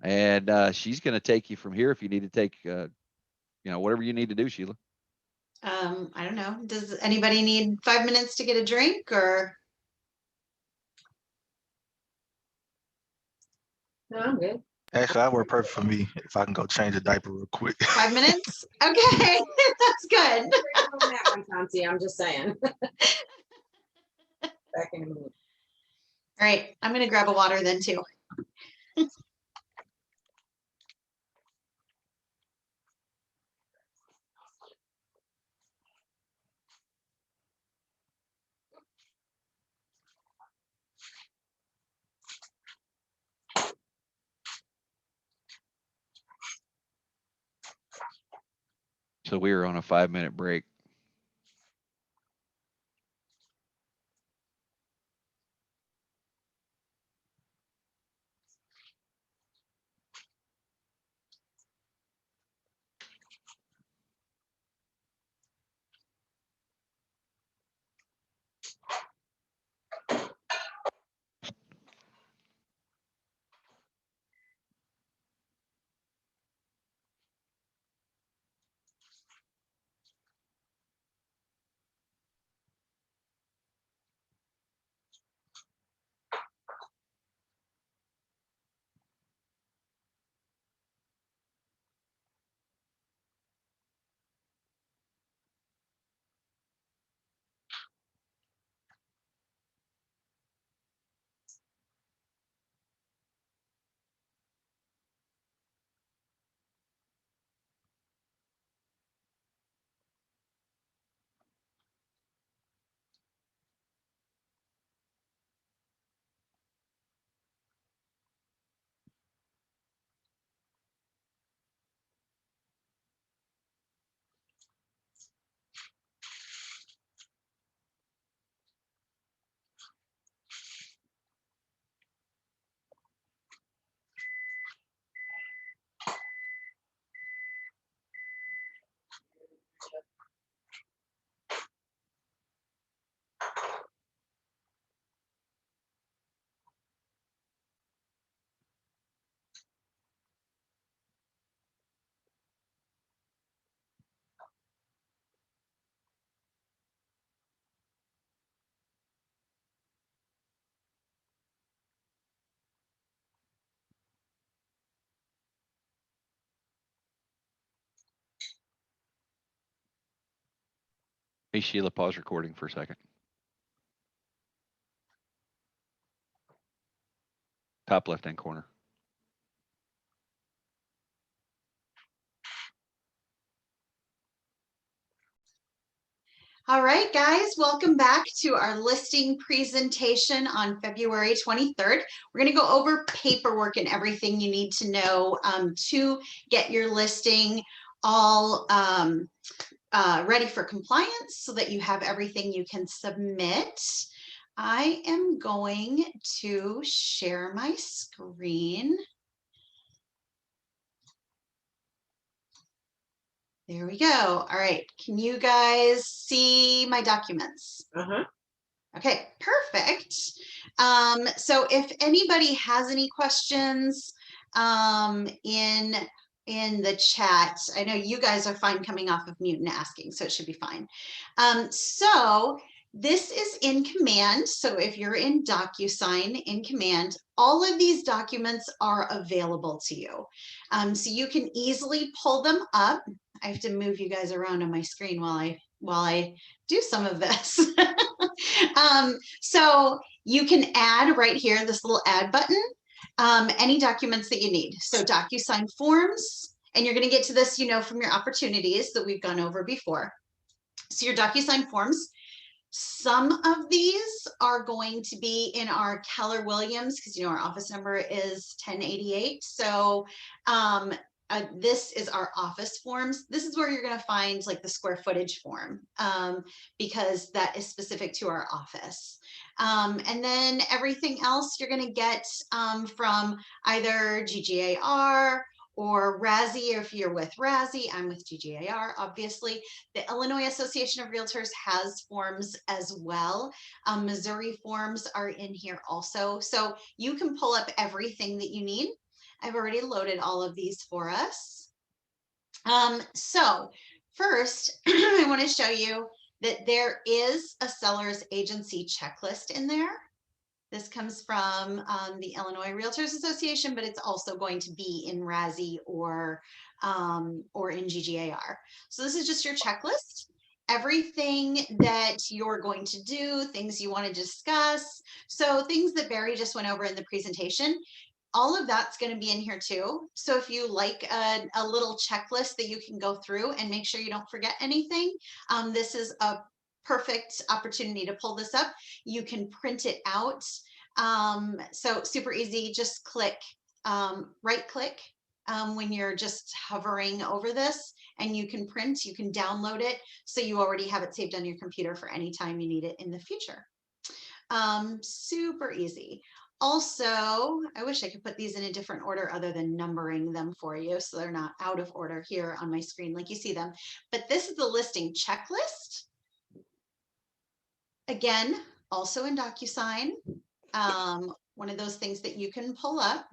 And she's going to take you from here if you need to take, whatever you need to do, Sheila. I don't know. Does anybody need 5 minutes to get a drink or? No, I'm good. Actually, that worked perfect for me if I can go change a diaper real quick. 5 minutes? Okay, that's good. That one, Chauncey, I'm just saying. Back in a minute. All right, I'm gonna grab a water then too. So we were on a 5-minute break. Hey, Sheila, pause recording for a second. Top left-hand corner. All right, guys, welcome back to our listing presentation on February 23rd. We're going to go over paperwork and everything you need to know to get your listing all ready for compliance so that you have everything you can submit. I am going to share my screen. There we go. All right. Can you guys see my documents? Okay, perfect. So if anybody has any questions in the chat, I know you guys are fine coming off of mute and asking, so it should be fine. So this is in Command. So if you're in DocuSign in Command, all of these documents are available to you. So you can easily pull them up. I have to move you guys around on my screen while I do some of this. So you can add right here, this little add button, any documents that you need. So DocuSign forms, and you're going to get to this, you know, from your opportunities that we've gone over before. So your DocuSign forms, some of these are going to be in our Keller Williams because, you know, our office number is 1088. So this is our office forms. This is where you're going to find like the square footage form because that is specific to our office. And then everything else you're going to get from either GGAR or RASI, if you're with RASI. I'm with GGAR, obviously. The Illinois Association of Realtors has forms as well. Missouri forms are in here also. So you can pull up everything that you need. I've already loaded all of these for us. So first, I want to show you that there is a seller's agency checklist in there. This comes from the Illinois Realtors Association, but it's also going to be in RASI or in GGAR. So this is just your checklist. Everything that you're going to do, things you want to discuss. So things that Barry just went over in the presentation, all of that's going to be in here too. So if you like a little checklist that you can go through and make sure you don't forget anything, this is a perfect opportunity to pull this up. You can print it out. So super easy, just click, right click when you're just hovering over this, and you can print, you can download it, so you already have it saved on your computer for any time you need it in the future. Super easy. Also, I wish I could put these in a different order other than numbering them for you, so they're not out of order here on my screen like you see them. But this is the listing checklist. Again, also in DocuSign, one of those things that you can pull up.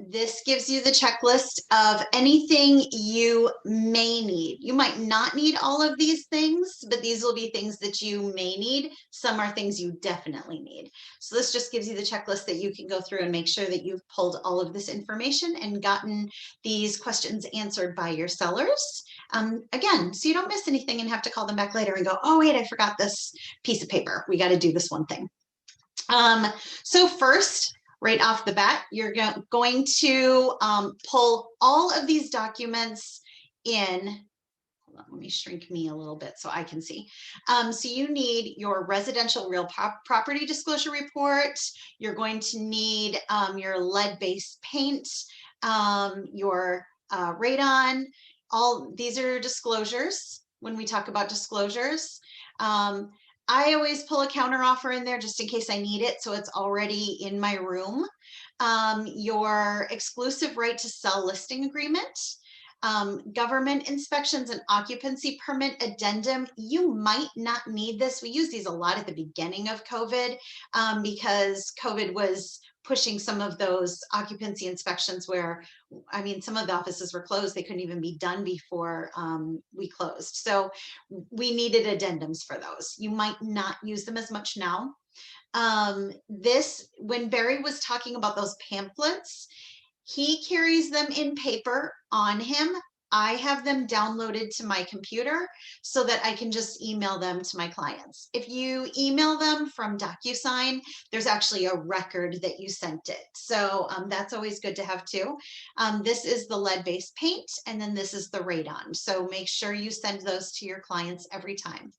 This gives you the checklist of anything you may need. You might not need all of these things, but these will be things that you may need. Some are things you definitely need. So this just gives you the checklist that you can go through and make sure that you've pulled all of this information and gotten these questions answered by your sellers. Again, so you don't miss anything and have to call them back later and go, oh, wait, I forgot this piece of paper. We got to do this one thing. So first, right off the bat, you're going to pull all of these documents in. Hold on, let me shrink me a little bit so I can see. So you need your residential real property disclosure report. You're going to need your lead-based paint, your radon. All these are disclosures when we talk about disclosures. I always pull a counter offer in there just in case I need it, so it's already in my room. Your exclusive right to sell listing agreement, government inspections and occupancy permit addendum. You might not need this. We use these a lot at the beginning of COVID because COVID was pushing some of those occupancy inspections where, I mean, some of the offices were closed. They couldn't even be done before we closed. So we needed addendums for those. You might not use them as much now. When Barry was talking about those pamphlets, he carries them in paper on him. I have them downloaded to my computer so that I can just email them to my clients. If you email them from DocuSign, there's actually a record that you sent it. So that's always good to have too. This is the lead-based paint, and then this is the radon. So make sure you send those to your clients every time.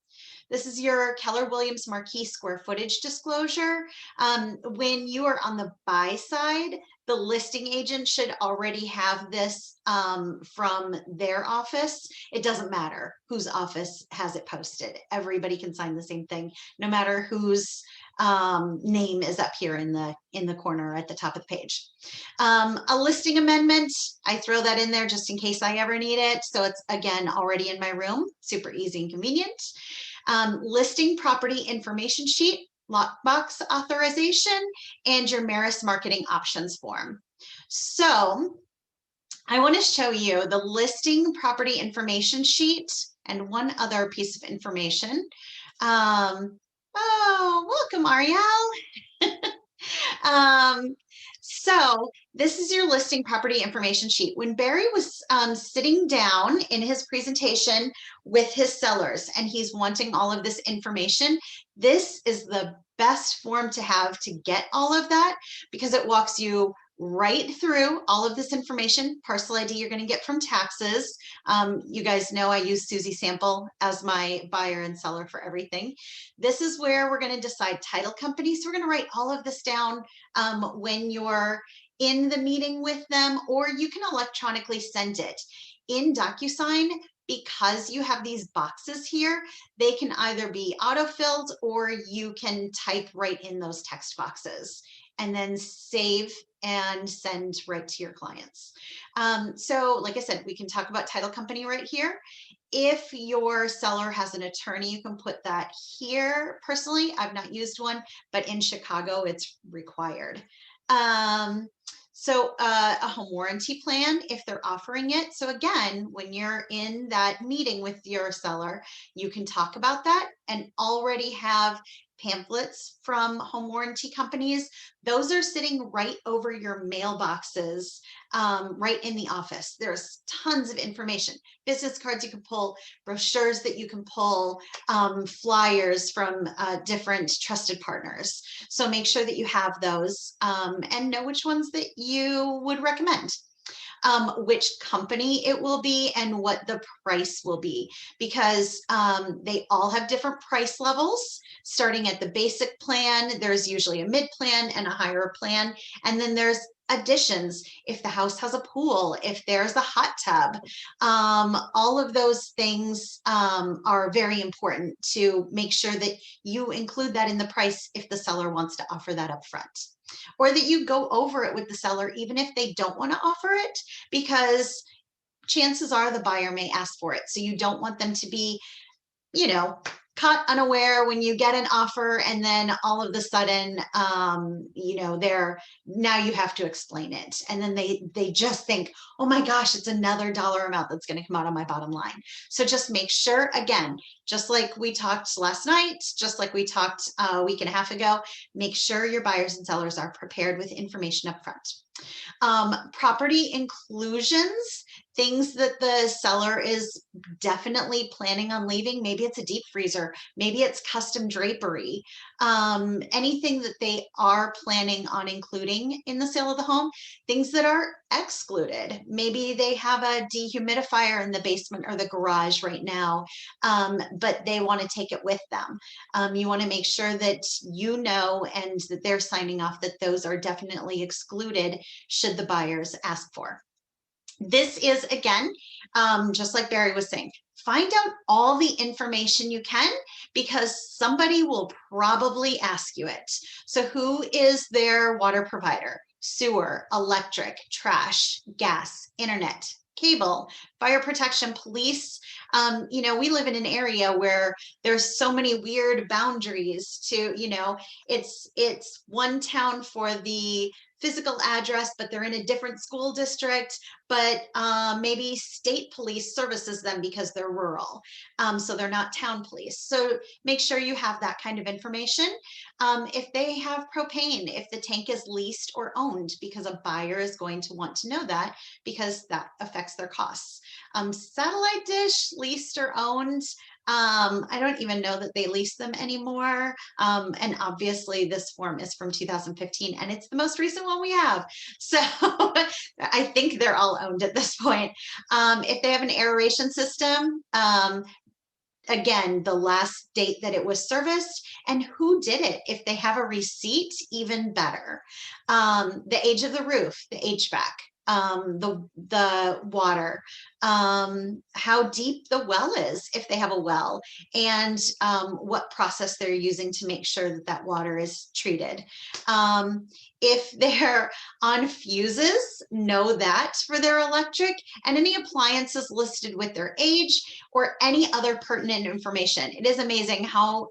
This is your Keller Williams Marquee square footage disclosure. When you are on the buy side, the listing agent should already have this from their office. It doesn't matter whose office has it posted. Everybody can sign the same thing, no matter whose name is up here in the corner at the top of the page. A listing amendment, I throw that in there just in case I ever need it. So it's, again, already in my room, super easy and convenient. Listing property information sheet, lockbox authorization, and your Maris marketing options form. So I want to show you the listing property information sheet and one other piece of information. Oh, welcome, Ariel. So this is your listing property information sheet. When Barry was sitting down in his presentation with his sellers and he's wanting all of this information, this is the best form to have to get all of that because it walks you right through all of this information. Parcel ID you're going to get from taxes. You guys know I use Susie Sample as my buyer and seller for everything. This is where we're going to decide title companies. So we're going to write all of this down when you're in the meeting with them, or you can electronically send it. In DocuSign, because you have these boxes here, they can either be autofilled or you can type right in those text boxes and then save and send right to your clients. So like I said, we can talk about title company right here. If your seller has an attorney, you can put that here. Personally, I've not used one, but in Chicago, it's required. So a home warranty plan, if they're offering it. So again, when you're in that meeting with your seller, you can talk about that and already have pamphlets from home warranty companies. Those are sitting right over your mailboxes, right in the office. There's tons of information, business cards you can pull, brochures that you can pull, flyers from different trusted partners. So make sure that you have those and know which ones that you would recommend. Which company it will be and what the price will be, because they all have different price levels. Starting at the basic plan, there's usually a mid plan and a higher plan, and then there's additions, if the house has a pool, if there's a hot tub, all of those things are very important to make sure that you include that in the price if the seller wants to offer that up front, or that you go over it with the seller even if they don't want to offer it, because chances are the buyer may ask for it. So you don't want them to be, you know, caught unaware when you get an offer and then all of a sudden, you know, now you have to explain it. And then they just think, oh my gosh, it's another dollar amount that's going to come out on my bottom line. So just make sure, again, just like we talked last night, just like we talked a week and a half ago, make sure your buyers and sellers are prepared with information up front. Property inclusions, things that the seller is definitely planning on leaving. Maybe it's a deep freezer, maybe it's custom drapery, anything that they are planning on including in the sale of the home. Things that are excluded, maybe they have a dehumidifier in the basement or the garage right now, but they want to take it with them. You want to make sure that you know and that they're signing off that those are definitely excluded should the buyers ask for. This is, again, just like Barry was saying, find out all the information you can, because somebody will probably ask you it. So who is their water provider? Sewer, electric, trash, gas, internet, cable, fire protection, police. You know, we live in an area where there's so many weird boundaries to, you know, it's one town for the physical address, but they're in a different school district, but maybe state police services them because they're rural. So they're not town police. So make sure you have that kind of information. If they have propane, if the tank is leased or owned, because a buyer is going to want to know that because that affects their costs. Satellite dish, leased or owned. I don't even know that they lease them anymore. And obviously this form is from 2015 and it's the most recent one we have. So I think they're all owned at this point. If they have an aeration system, again, the last date that it was serviced and who did it. If they have a receipt, even better. The age of the roof, the HVAC. The water, how deep the well is, if they have a well, and what process they're using to make sure that that water is treated. If they're on fuses, know that for their electric, and any appliances listed with their age or any other pertinent information. It is amazing how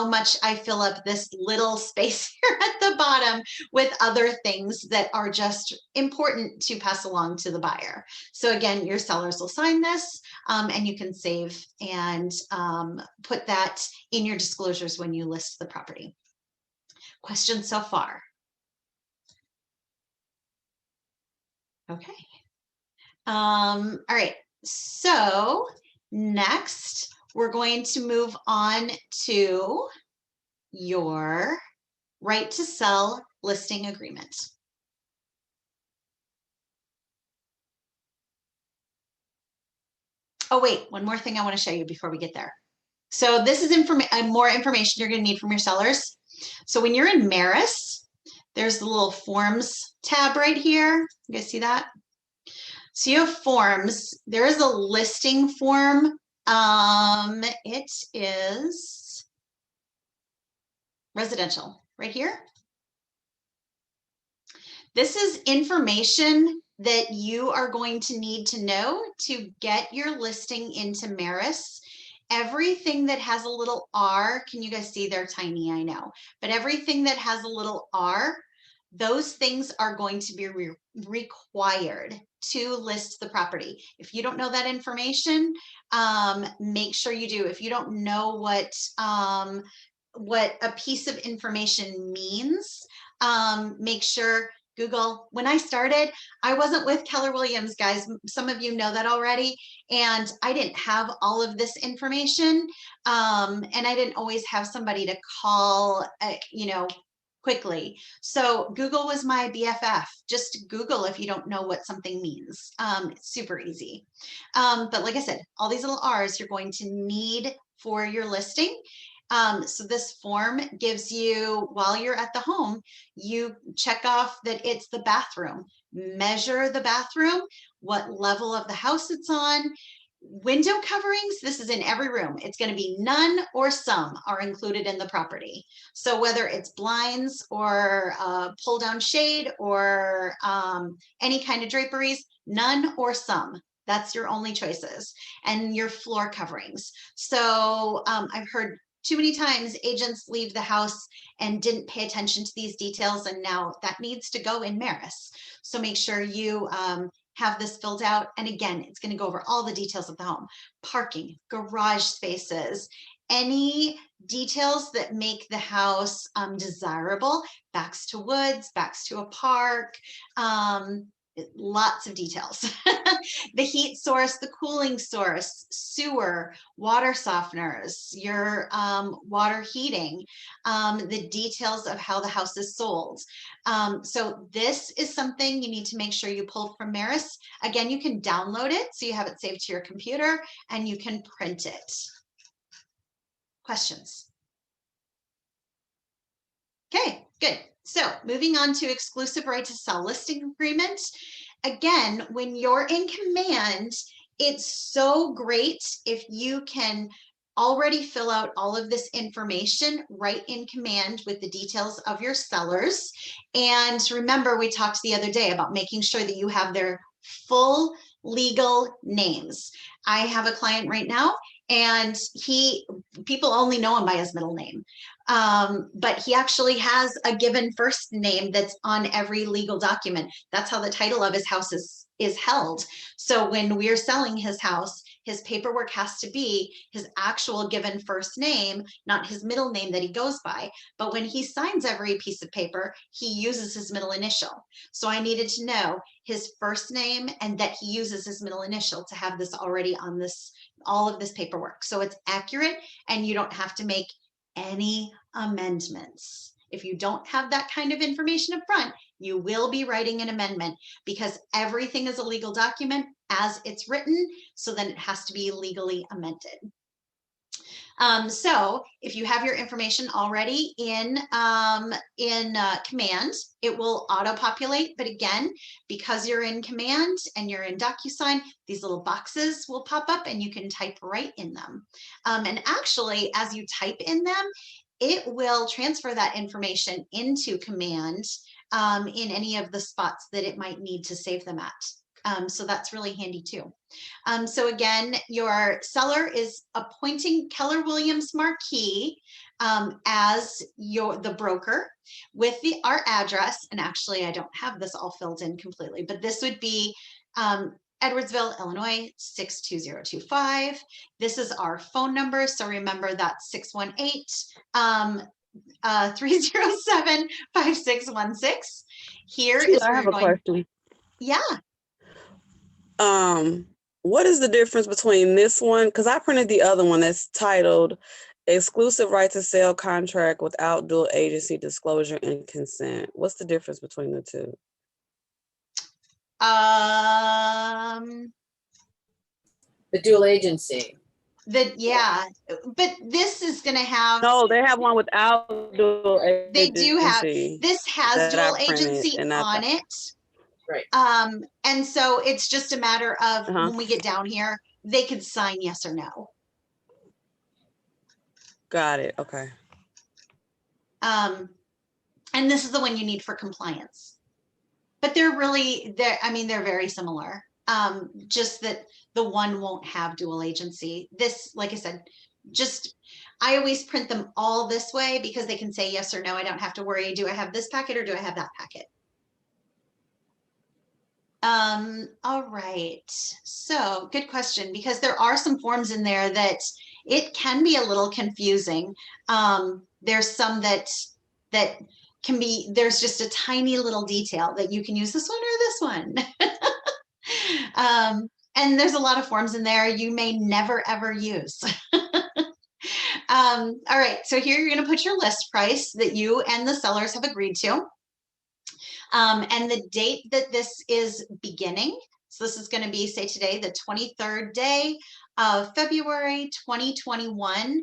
much I fill up this little space here at the bottom with other things that are just important to pass along to the buyer. So again, your sellers will sign this and you can save and put that in your disclosures when you list the property. Questions so far? Okay. All right, so next we're going to move on to your right to sell listing agreement. Oh, wait, one more thing I want to show you before we get there. So this is more information you're going to need from your sellers. So when you're in Maris, there's the little forms tab right here. You guys see that? So you have forms. There is a listing form. It is residential right here. This is information that you are going to need to know to get your listing into Maris. Everything that has a little R, can you guys see? They're tiny, I know, but everything that has a little R, those things are going to be required to list the property. If you don't know that information, make sure you do. If you don't know what a piece of information means, make sure Google. When I started, I wasn't with Keller Williams, guys. Some of you know that already. And I didn't have all of this information. And I didn't always have somebody to call, you know, quickly. So Google was my BFF. Just Google if you don't know what something means. It's super easy. But like I said, all these little R's you're going to need for your listing. So this form gives you, while you're at the home, you check off that it's the bathroom, measure the bathroom, what level of the house it's on. Window coverings, this is in every room. It's going to be none or some are included in the property. So whether it's blinds or pull down shade or any kind of draperies, none or some. That's your only choices. And your floor coverings. So I've heard too many times agents leave the house and didn't pay attention to these details, and now that needs to go in Maris. So make sure you have this filled out. And again, it's going to go over all the details of the home: parking, garage spaces, any details that make the house desirable, backs to woods, backs to a park, lots of details. The heat source, the cooling source, sewer, water softeners, your water heating, the details of how the house is sold. So this is something you need to make sure you pull from Maris. Again, you can download it so you have it saved to your computer, and you can print it. Questions? Okay, good. So moving on to exclusive right to sell listing agreement. Again, when you're in command, it's so great if you can already fill out all of this information right in command with the details of your sellers. And remember, we talked the other day about making sure that you have their full legal names. I have a client right now, and people only know him by his middle name. But he actually has a given first name that's on every legal document. That's how the title of his house is held. So when we're selling his house, his paperwork has to be his actual given first name, not his middle name that he goes by. But when he signs every piece of paper, he uses his middle initial. So I needed to know his first name and that he uses his middle initial to have this already on all of this paperwork. So it's accurate, and you don't have to make any amendments. If you don't have that kind of information up front, you will be writing an amendment, because everything is a legal document as it's written, so then it has to be legally amended. So if you have your information already in command, it will auto-populate. But again, because you're in command and you're in DocuSign, these little boxes will pop up and you can type right in them. And actually, as you type in them, it will transfer that information into command in any of the spots that it might need to save them at. So that's really handy too. So again, your seller is appointing Keller Williams Marquis as the broker with our address. And actually, I don't have this all filled in completely, but this would be Edwardsville, Illinois, 62025. This is our phone number. So remember, that's 618-307-5616. Here Sheila, is where I have you're a going. question. Yeah. What is the difference between this one? Because I printed the other one that's titled Exclusive Right to Sell Contract Without Dual Agency Disclosure and Consent. What's the difference between the two? The dual agency. Yeah, but this is going to have. No, they have one without dual agency. They do have. This has dual agency on it. Right. And so it's just a matter of when we get down here, they could sign yes or no. Got it. Okay. And this is the one you need for compliance. But they're very similar. Just that the one won't have dual agency. This, like I said, I always print them all this way because they can say yes or no. I don't have to worry, do I have this packet or do I have that packet? All right. So good question, because there are some forms in there that it can be a little confusing. There's some that can be, there's just a tiny little detail that you can use this one or this one. And there's a lot of forms in there you may never ever use. All right, so here you're going to put your list price that you and the sellers have agreed to. And the date that this is beginning. So this is going to be, say today, the 23rd day of February 2021.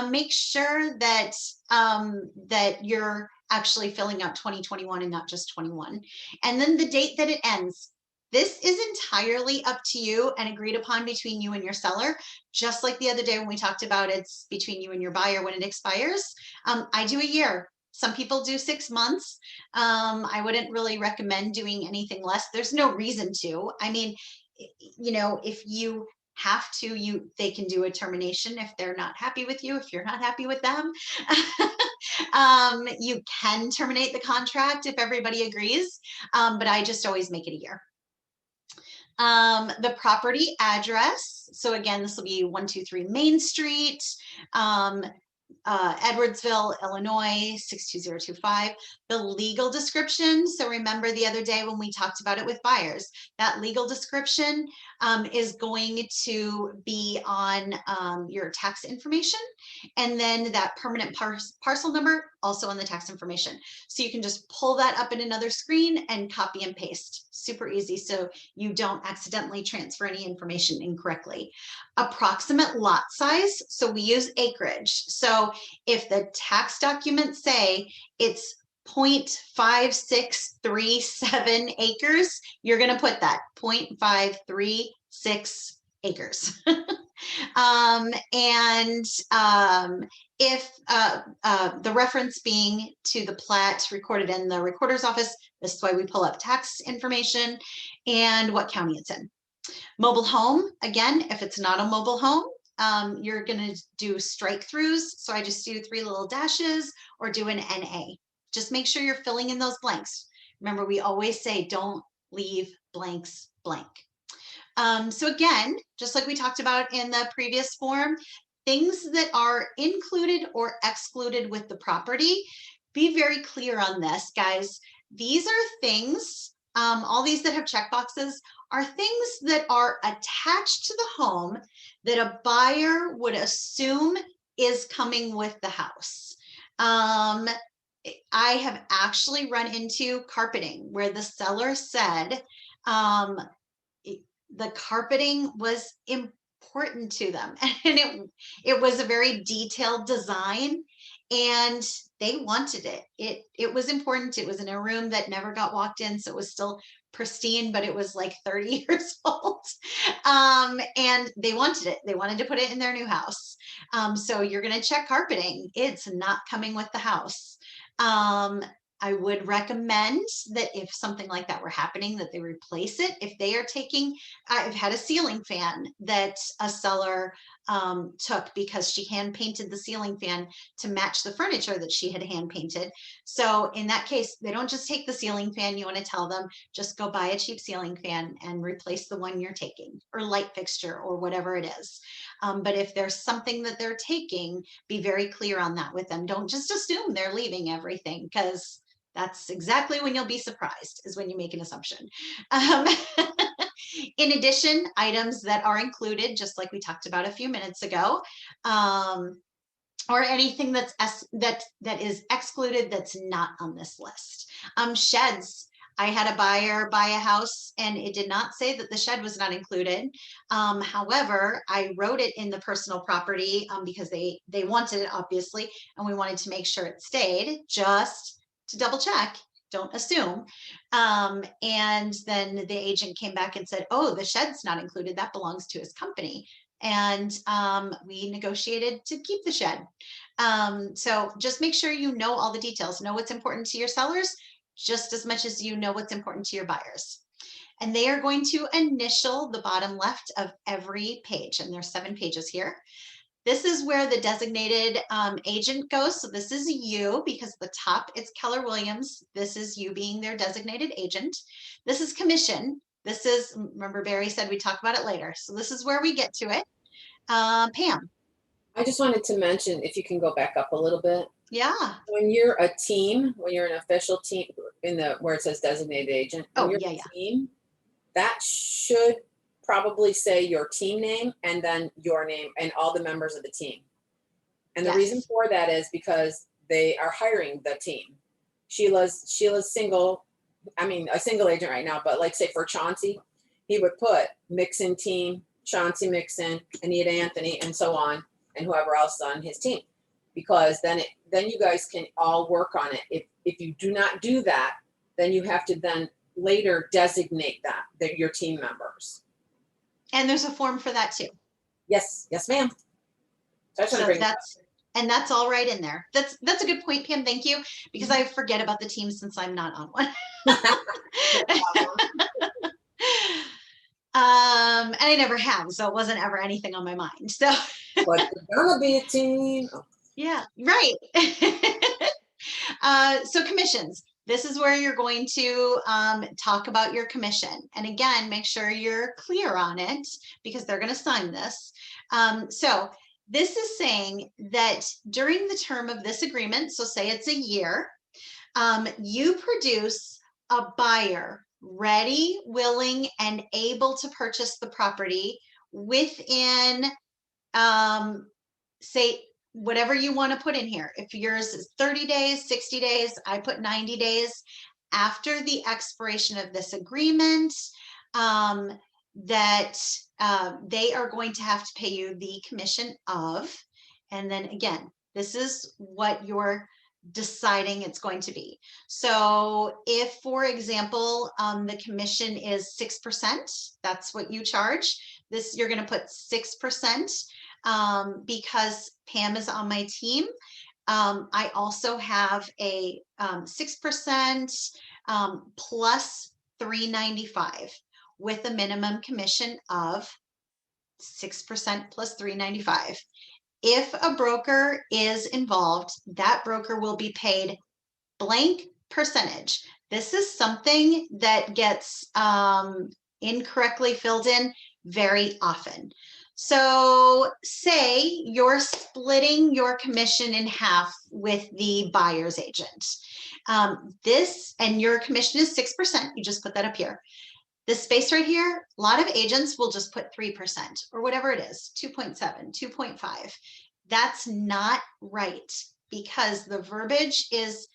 Make sure that that you're actually filling out 2021 and not just 21. And then the date that it ends. This is entirely up to you and agreed upon between you and your seller. Just like the other day when we talked about it's between you and your buyer when it expires. I do a year. Some people do 6 months. I wouldn't really recommend doing anything less. There's no reason to. I mean, you know, if you have to, they can do a termination if they're not happy with you, if you're not happy with them. You can terminate the contract if everybody agrees, but I just always make it a year. The property address. So again, this will be 123 Main Street, Edwardsville, Illinois, 62025. The legal description. So remember the other day when we talked about it with buyers, that legal description is going to be on your tax information. And then that permanent parcel number also on the tax information. So you can just pull that up in another screen and copy and paste. Super easy. So you don't accidentally transfer any information incorrectly. Approximate lot size. So we use acreage. So if the tax documents say it's 0.5637 acres, you're going to put that 0.536 acres. If the reference being to the plat recorded in the recorder's office, this is why we pull up tax information and what county it's in. Mobile home, again, if it's not a mobile home, you're going to do strike throughs. So I just do 3 little dashes or do an NA. Just make sure you're filling in those blanks. Remember, we always say don't leave blanks blank. So again, just like we talked about in the previous form, things that are included or excluded with the property, be very clear on this, guys. These are things, all these that have checkboxes are things that are attached to the home that a buyer would assume is coming with the house. I have actually run into carpeting where the seller said the carpeting was important to them, and it was a very detailed design, and they wanted it. It was important. It was in a room that never got walked in, so it was still pristine, but it was like 30 years old. And they wanted it. They wanted to put it in their new house. So you're going to check carpeting. It's not coming with the house. I would recommend that if something like that were happening, that they replace it. If they are taking, I've had a ceiling fan that a seller took because she hand painted the ceiling fan to match the furniture that she had hand painted. So in that case, they don't just take the ceiling fan. You want to tell them, just go buy a cheap ceiling fan and replace the one you're taking, or light fixture, or whatever it is. But if there's something that they're taking, be very clear on that with them. Don't just assume they're leaving everything, because that's exactly when you'll be surprised, is when you make an assumption. In addition, items that are included, just like we talked about a few minutes ago, or anything that is excluded that's not on this list. Sheds. I had a buyer buy a house and it did not say that the shed was not included. However, I wrote it in the personal property because they wanted it, obviously, and we wanted to make sure it stayed, just to double check. Don't assume. And then the agent came back and said, oh, the shed's not included. That belongs to his company. And we negotiated to keep the shed. So just make sure you know all the details, know what's important to your sellers, just as much as you know what's important to your buyers. And they are going to initial the bottom left of every page. And there's 7 pages here. This is where the designated agent goes. So this is you, because at the top it's Keller Williams. This is you being their designated agent. This is commission. This is, remember Barry said we talk about it later. So this is where we get to it. Pam. I just wanted to mention, if you can go back up a little bit. Yeah. When you're a team, when you're an official team, in the where it says designated agent, when you're a team, that should probably say your team name and then your name and all the members of the team. And the reason for that is because they are hiring the team. Sheila's single, I mean, a single agent right now, but like say for Chauncey, he would put Mixon team, Chauncey Mixon, Anita Anthony, and so on, and whoever else on his team. Because then you guys can all work on it. If you do not do that, then you have to then later designate that your team members. And there's a form for that too. Yes, ma'am. So that's all right in there. That's a good point, Pam. Thank you, because I forget about the team since I'm not on one. And I never have, so it wasn't ever anything on my mind. So, but there's gonna be a team. Yeah, right. So commissions. This is where you're going to talk about your commission. And again, make sure you're clear on it because they're going to sign this. So this is saying that during the term of this agreement, so say it's a year, you produce a buyer ready, willing, and able to purchase the property within, say, whatever you want to put in here. If yours is 30 days, 60 days, I put 90 days after the expiration of this agreement, that they are going to have to pay you the commission of, and then again, this is what you're deciding it's going to be. So if, for example, the commission is 6%, that's what you charge. This, you're going to put 6%. Because Pam is on my team, I also have a 6% plus $3.95 with a minimum commission of 6% plus $3.95. If a broker is involved, that broker will be paid blank percentage. This is something that gets incorrectly filled in very often. So say you're splitting your commission in half with the buyer's agent. This, and your commission is 6%, you just put that up here. This space right here, a lot of agents will just put 3% or whatever it is, 2.7, 2.5. That's not right, because the verbiage is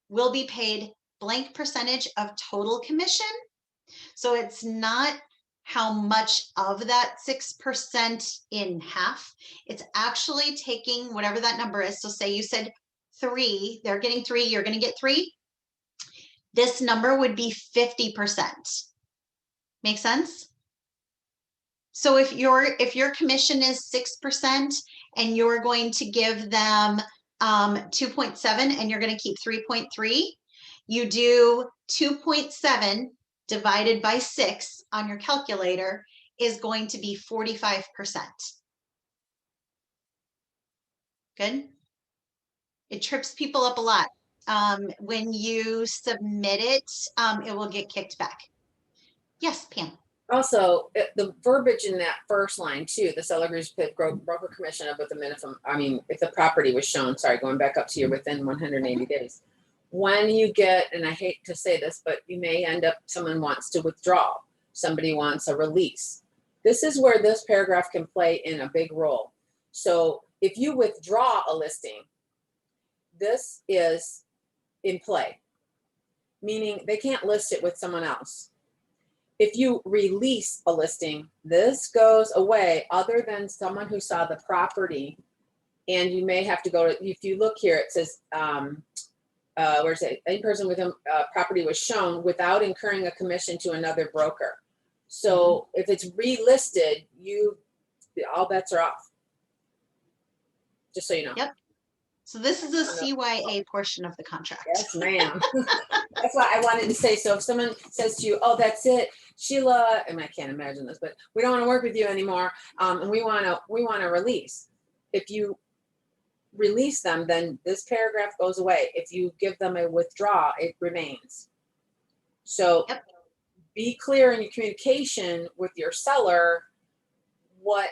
will be paid blank percentage of total commission. So it's not how much of that 6% in half. It's actually taking whatever that number is. So say you said 3, they're getting 3, you're going to get 3. This number would be 50%. Make sense? So if your commission is 6% and you're going to give them 2.7 and you're going to keep 3.3, you do 2.7 divided by 6 on your calculator is going to be 45%. Good. It trips people up a lot. When you submit it, it will get kicked back. Yes, Pam. Also, the verbiage in that first line too, the seller agrees to pay broker commission of with a minimum, if the property was shown, going back up to your within 180 days. When you get, and I hate to say this, but you may end up, someone wants to withdraw, somebody wants a release. This is where this paragraph can play in a big role. So if you withdraw a listing, this is in play, meaning they can't list it with someone else. If you release a listing, this goes away other than someone who saw the property. And you may have to go to, if you look here, it says, where's it? Any person with a property was shown without incurring a commission to another broker. So if it's relisted, all bets are off. Just so you know. Yep. So this is a CYA portion of the contract. Yes, ma'am. That's why I wanted to say, so if someone says to you, oh, that's it, Sheila, and I can't imagine this, but we don't want to work with you anymore, and we want to release. If you release them, then this paragraph goes away. If you give them a withdraw, it remains. So be clear in your communication with your seller what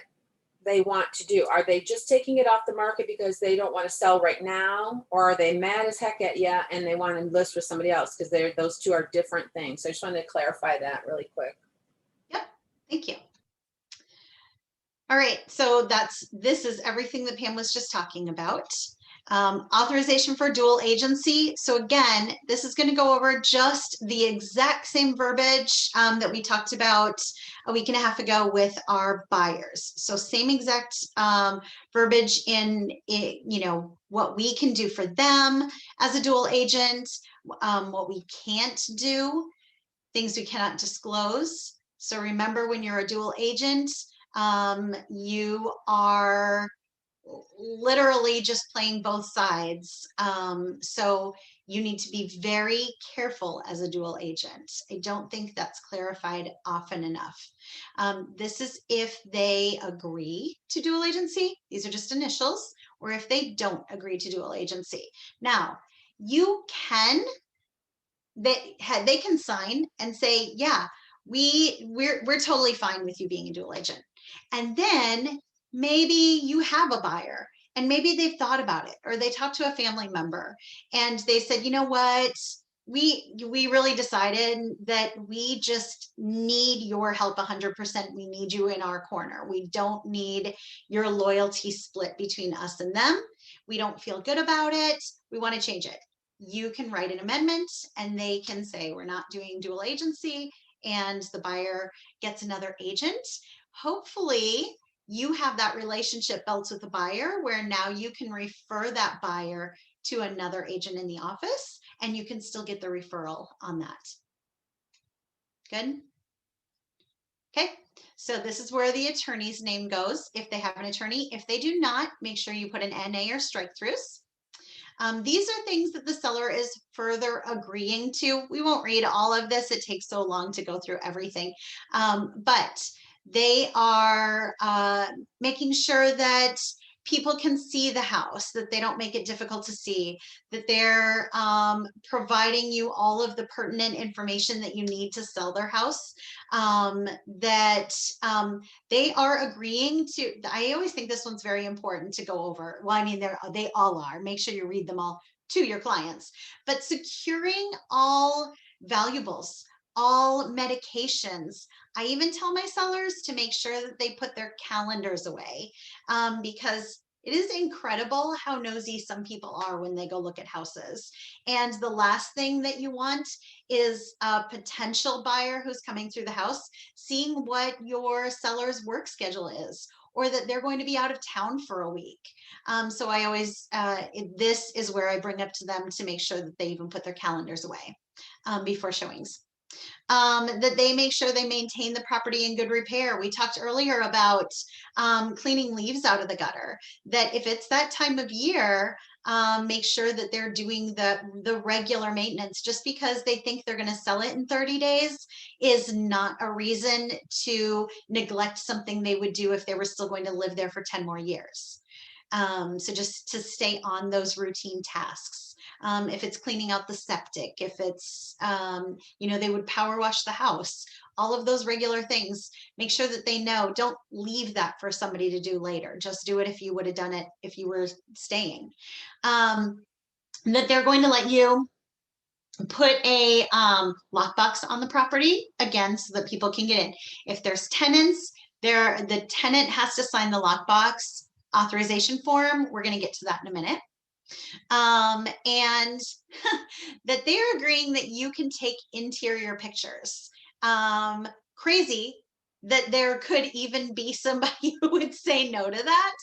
they want to do. Are they just taking it off the market because they don't want to sell right now, or are they mad as heck at you and they want to list with somebody else? Because those two are different things. So I just wanted to clarify that really quick. Yep, thank you. All right, so this is everything that Pam was just talking about. Authorization for dual agency. So again, this is going to go over just the exact same verbiage that we talked about a week and a half ago with our buyers. So same exact verbiage in it, you know, what we can do for them as a dual agent, what we can't do, things we cannot disclose. So remember, when you're a dual agent, you are literally just playing both sides. So you need to be very careful as a dual agent. I don't think that's clarified often enough. This is if they agree to dual agency. These are just initials, or if they don't agree to dual agency. Now, you can, they can sign and say, yeah, we're totally fine with you being a dual agent. And then maybe you have a buyer and maybe they've thought about it, or they talked to a family member and they said, you know what, we really decided that we just need your help 100%. We need you in our corner. We don't need your loyalty split between us and them. We don't feel good about it. We want to change it. You can write an amendment and they can say, we're not doing dual agency, and the buyer gets another agent. Hopefully you have that relationship built with the buyer where now you can refer that buyer to another agent in the office and you can still get the referral on that. Good. Okay, so this is where the attorney's name goes if they have an attorney. If they do not, make sure you put an NA or strike-throughs. These are things that the seller is further agreeing to. We won't read all of this. It takes so long to go through everything. But they are making sure that people can see the house, that they don't make it difficult to see, that they're providing you all of the pertinent information that you need to sell their house, that they are agreeing to, I always think this one's very important to go over. Well, I mean, they all are. Make sure you read them all to your clients, but securing all valuables, all medications. I even tell my sellers to make sure that they put their calendars away, because it is incredible how nosy some people are when they go look at houses. And the last thing that you want is a potential buyer who's coming through the house seeing what your seller's work schedule is, or that they're going to be out of town for a week. So I always, this is where I bring up to them to make sure that they even put their calendars away before showings. That they make sure they maintain the property in good repair. We talked earlier about cleaning leaves out of the gutter, that if it's that time of year, make sure that they're doing the regular maintenance. Just because they think they're going to sell it in 30 days is not a reason to neglect something they would do if they were still going to live there for 10 more years. So just to stay on those routine tasks. If it's cleaning out the septic, if it's, you know, they would power wash the house, all of those regular things, make sure that they know, don't leave that for somebody to do later. Just do it if you would have done it if you were staying. That they're going to let you put a lockbox on the property, again, so that people can get in. If there's tenants, the tenant has to sign the lockbox authorization form. We're going to get to that in a minute. And that they're agreeing that you can take interior pictures. Crazy that there could even be somebody who would say no to that,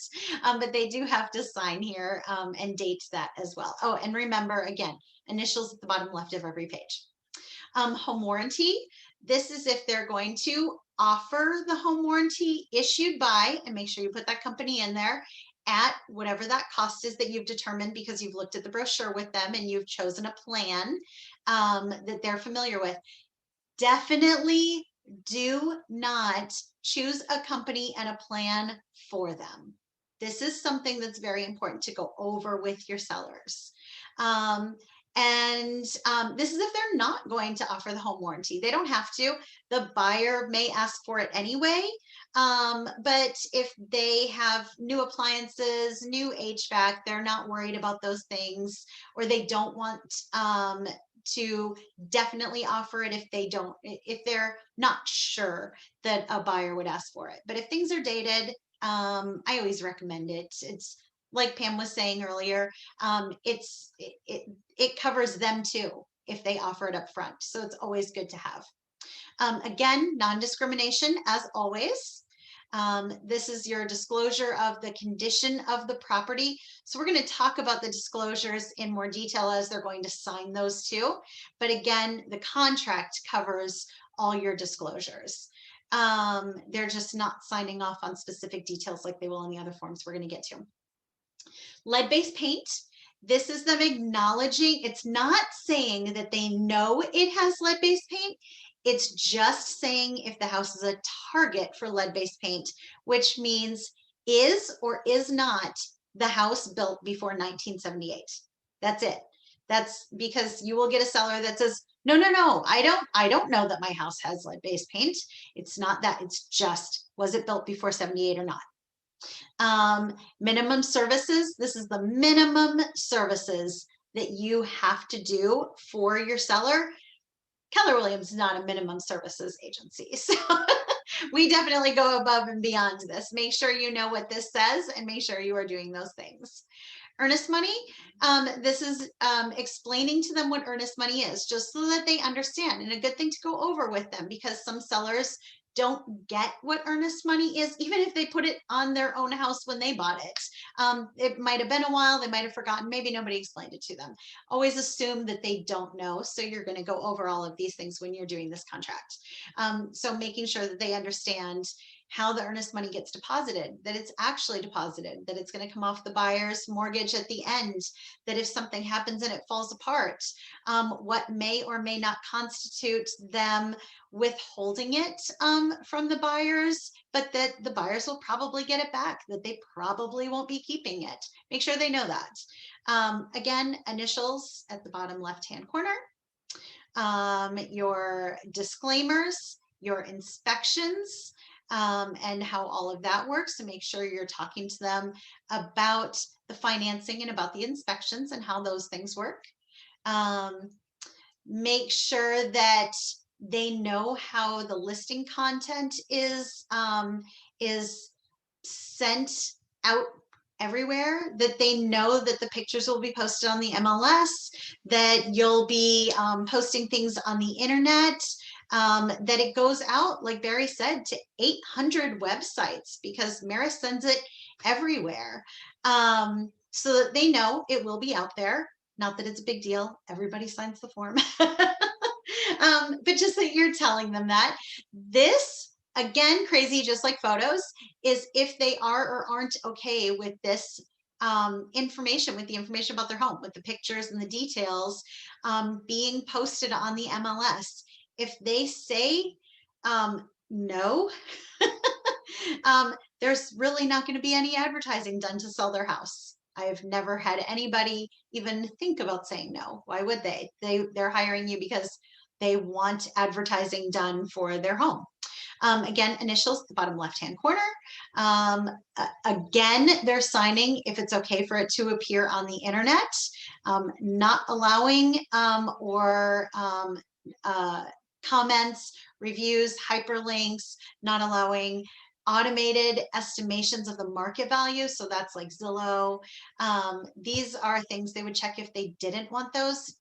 but they do have to sign here and date that as well. Oh, and remember, again, initials at the bottom left of every page. Home warranty. This is if they're going to offer the home warranty issued by, and make sure you put that company in there, at whatever that cost is that you've determined because you've looked at the brochure with them and you've chosen a plan that they're familiar with. Definitely do not choose a company and a plan for them. This is something that's very important to go over with your sellers. This is if they're not going to offer the home warranty. They don't have to. The buyer may ask for it anyway. But if they have new appliances, new HVAC, they're not worried about those things, or they don't want to definitely offer it if they're not sure that a buyer would ask for it. But if things are dated, I always recommend it. It's like Pam was saying earlier, it covers them too if they offer it up front. So it's always good to have. Again, non-discrimination as always. This is your disclosure of the condition of the property. So we're going to talk about the disclosures in more detail as they're going to sign those too. But again, the contract covers all your disclosures. They're just not signing off on specific details like they will in the other forms we're going to get to. Lead-based paint. This is them acknowledging, it's not saying that they know it has lead-based paint. It's just saying if the house is a target for lead-based paint, which means is or is not the house built before 1978. That's it. That's because you will get a seller that says, no, I don't know that my house has lead-based paint. It's not that, it's just, was it built before 78 or not? Minimum services. This is the minimum services that you have to do for your seller. Keller Williams is not a minimum services agency. So we definitely go above and beyond this. Make sure you know what this says and make sure you are doing those things. Earnest money. This is explaining to them what earnest money is, just so that they understand, and a good thing to go over with them, because some sellers don't get what earnest money is, even if they put it on their own house when they bought it. It might have been a while, they might have forgotten, maybe nobody explained it to them. Always assume that they don't know, so you're going to go over all of these things when you're doing this contract. So making sure that they understand how the earnest money gets deposited, that it's actually deposited, that it's going to come off the buyer's mortgage at the end, that if something happens and it falls apart, what may or may not constitute them withholding it from the buyers, but that the buyers will probably get it back, that they probably won't be keeping it. Make sure they know that. Again, initials at the bottom left-hand corner, your disclaimers, your inspections, and how all of that works, to make sure you're talking to them about the financing and about the inspections and how those things work. Make sure that they know how the listing content is sent out everywhere, that they know that the pictures will be posted on the MLS, that you'll be posting things on the internet, that it goes out, like Barry said, to 800 websites, because Maris sends it everywhere, so that they know it will be out there. Not that it's a big deal, everybody signs the form. But just that you're telling them that. This, again, crazy, just like photos, is if they are or aren't okay with this information, with the information about their home, with the pictures and the details being posted on the MLS. If they say no, there's really not going to be any advertising done to sell their house. I've never had anybody even think about saying no. Why would they? They're hiring you because they want advertising done for their home. Again, initials at the bottom left-hand corner. Again, they're signing if it's okay for it to appear on the internet, not allowing comments, reviews, hyperlinks, not allowing automated estimations of the market value. So that's like Zillow. These are things they would check if they didn't want those.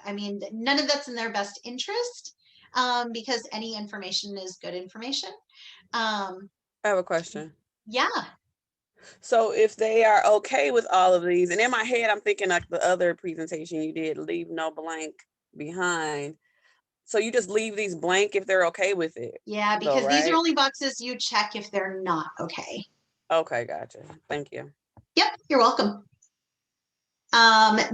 I mean, none of that's in their best interest, because any information is good information. I have a question. Yeah. So if they are okay with all of these, and in my head, I'm thinking like the other presentation you did, leave no blank behind. So you just leave these blank if they're okay with it. Yeah, because these are only boxes you check if they're not okay. Okay, gotcha. Thank you. Yep, you're welcome.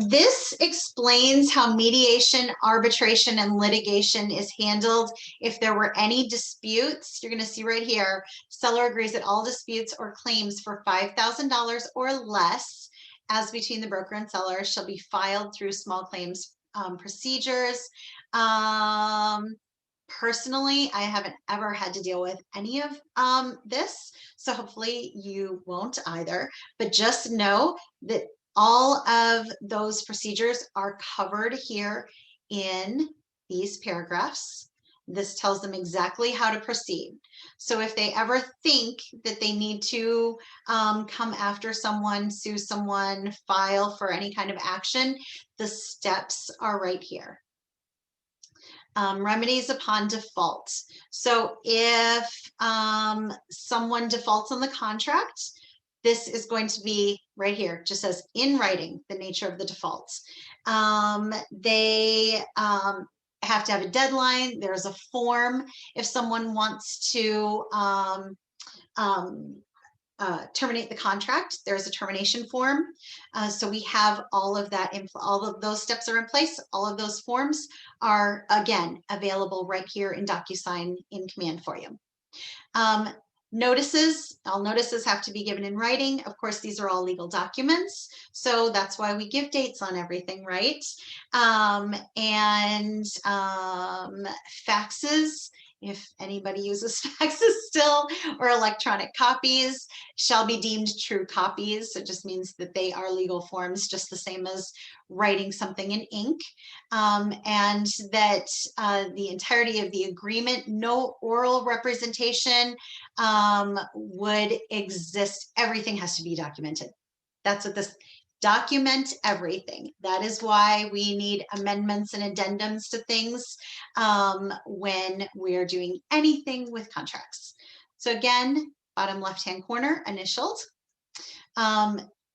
This explains how mediation, arbitration, and litigation is handled. If there were any disputes, you're going to see right here, seller agrees that all disputes or claims for $5,000 or less as between the broker and seller shall be filed through small claims procedures. Personally, I haven't ever had to deal with any of this, so hopefully you won't either, but just know that all of those procedures are covered here in these paragraphs. This tells them exactly how to proceed. So if they ever think that they need to come after someone, sue someone, file for any kind of action, the steps are right here. Remedies upon default. So if someone defaults on the contract, this is going to be right here, just says in writing, the nature of the default. They have to have a deadline. There's a form if someone wants to terminate the contract. There's a termination form. So we have all of that, all of those steps are in place. All of those forms are, again, available right here in DocuSign in Command for you. Notices, all notices have to be given in writing. Of course, these are all legal documents. So that's why we give dates on everything, right? Faxes, if anybody uses faxes still, or electronic copies, shall be deemed true copies. So it just means that they are legal forms, just the same as writing something in ink. And that the entirety of the agreement, no oral representation would exist. Everything has to be documented. That's what this, document everything. That is why we need amendments and addendums to things when we're doing anything with contracts. So again, bottom left-hand corner, initialed.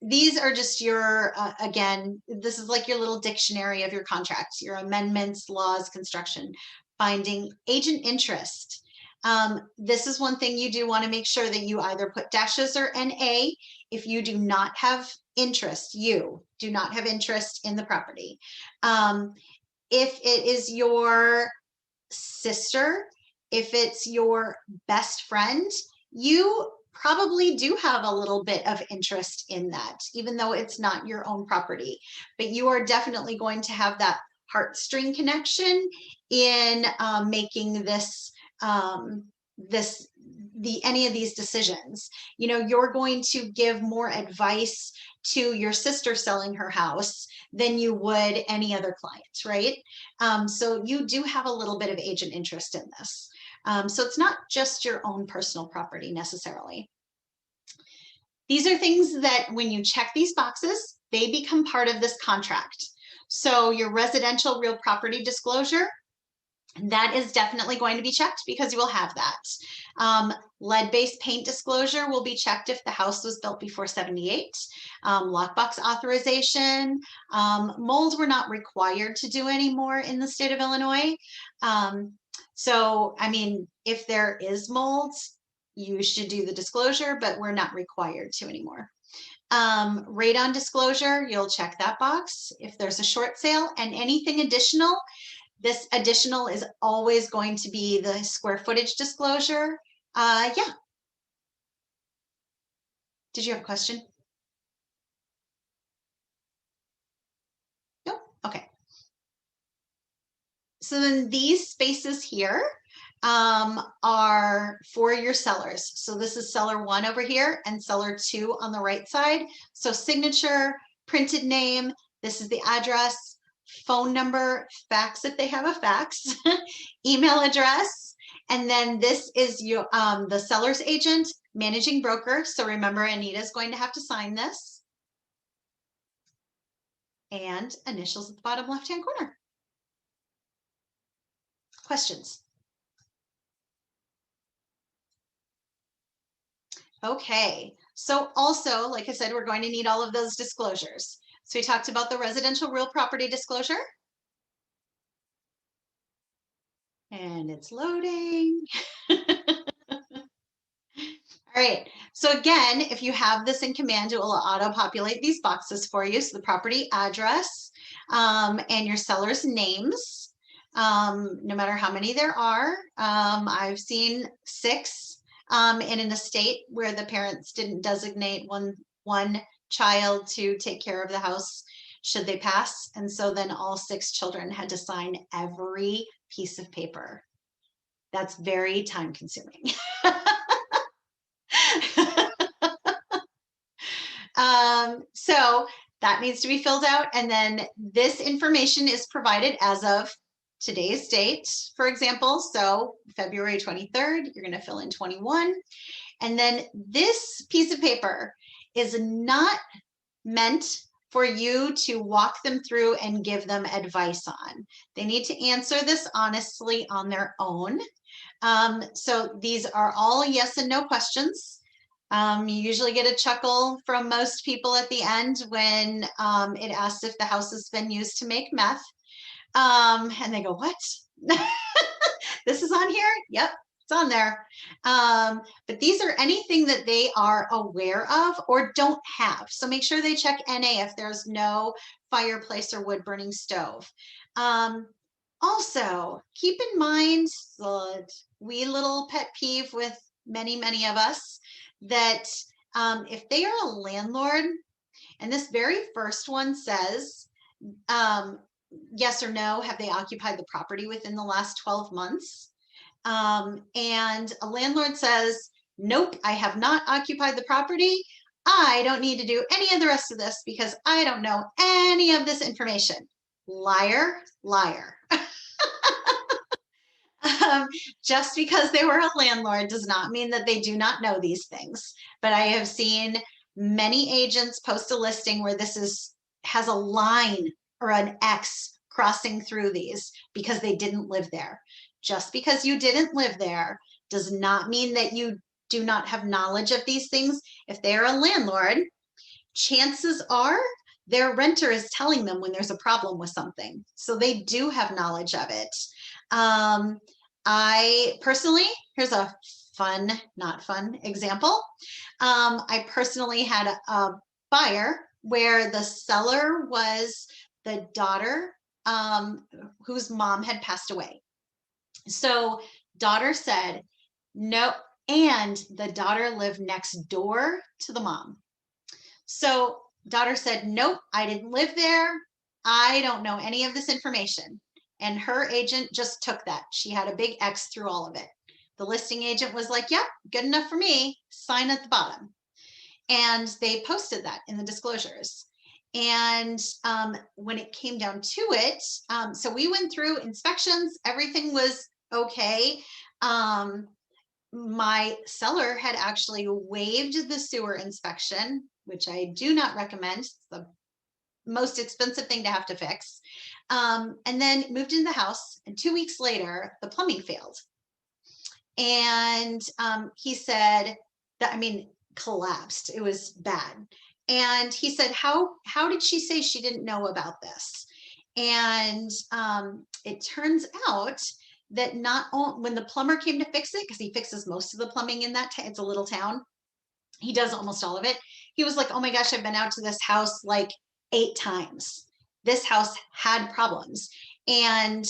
These are just your, again, this is like your little dictionary of your contracts, your amendments, laws, construction, binding, agent interest. This is one thing you do want to make sure that you either put dashes or NA if you do not have interest, you do not have interest in the property. If it is your sister, if it's your best friend, you probably do have a little bit of interest in that, even though it's not your own property. But you are definitely going to have that heartstring connection in making this any of these decisions. You know, you're going to give more advice to your sister selling her house than you would any other client, right? So you do have a little bit of agent interest in this. So it's not just your own personal property necessarily. These are things that when you check these boxes, they become part of this contract. So your residential real property disclosure, that is definitely going to be checked because you will have that. Lead-based paint disclosure will be checked if the house was built before 78. Lockbox authorization. Mold we're not required to do anymore in the state of Illinois. So, I mean, if there is mold, you should do the disclosure, but we're not required to anymore. Radon disclosure, you'll check that box. If there's a short sale and anything additional, this additional is always going to be the square footage disclosure. Yeah. Did you have a question? Nope. Okay. So then these spaces here are for your sellers. So this is seller 1 over here and seller 2 on the right side. So signature, printed name, this is the address, phone number, fax if they have a fax, email address, and then this is your the seller's agent, managing broker. So remember, Anita is going to have to sign this. And initials at the bottom left-hand corner. Questions? Okay, so also, like I said, we're going to need all of those disclosures. So we talked about the residential real property disclosure. And it's loading. All right, so again, if you have this in Command, it will auto-populate these boxes for you. So the property address and your seller's names, no matter how many there are. I've seen 6 in an estate where the parents didn't designate one child to take care of the house should they pass. And so then all 6 children had to sign every piece of paper. That's very time consuming. So that needs to be filled out. And then this information is provided as of today's date, for example. So February 23rd, you're going to fill in 21. And then this piece of paper is not meant for you to walk them through and give them advice on. They need to answer this honestly on their own. So these are all yes and no questions. You usually get a chuckle from most people at the end when it asks if the house has been used to make meth. And they go, what? This is on here? Yep, it's on there. But these are anything that they are aware of or don't have. So make sure they check NA if there's no fireplace or wood burning stove. Also, keep in mind the wee little pet peeve with many, many of us that if they are a landlord, and this very first one says, yes or no, have they occupied the property within the last 12 months? And a landlord says, nope, I have not occupied the property. I don't need to do any of the rest of this because I don't know any of this information. Liar, liar. Just because they were a landlord does not mean that they do not know these things. But I have seen many agents post a listing where this has a line or an X crossing through these because they didn't live there. Just because you didn't live there does not mean that you do not have knowledge of these things. If they're a landlord, chances are their renter is telling them when there's a problem with something. So they do have knowledge of it. I personally, here's a fun, not fun example. I personally had a buyer where the seller was the daughter whose mom had passed away. So daughter said, no, and the daughter lived next door to the mom. So daughter said, nope, I didn't live there. I don't know any of this information. And her agent just took that. She had a big X through all of it. The listing agent was like, yep, good enough for me. Sign at the bottom. And they posted that in the disclosures. And when it came down to it, so we went through inspections. Everything was okay. My seller had actually waived the sewer inspection, which I do not recommend. It's the most expensive thing to have to fix. And then moved into the house. And 2 weeks later, the plumbing failed. And he said that, I mean, collapsed. It was bad. And he said, how did she say she didn't know about this? And it turns out that not only when the plumber came to fix it, because he fixes most of the plumbing in that, it's a little town, he does almost all of it. He was like, oh my gosh, I've been out to this house like 8 times. This house had problems. And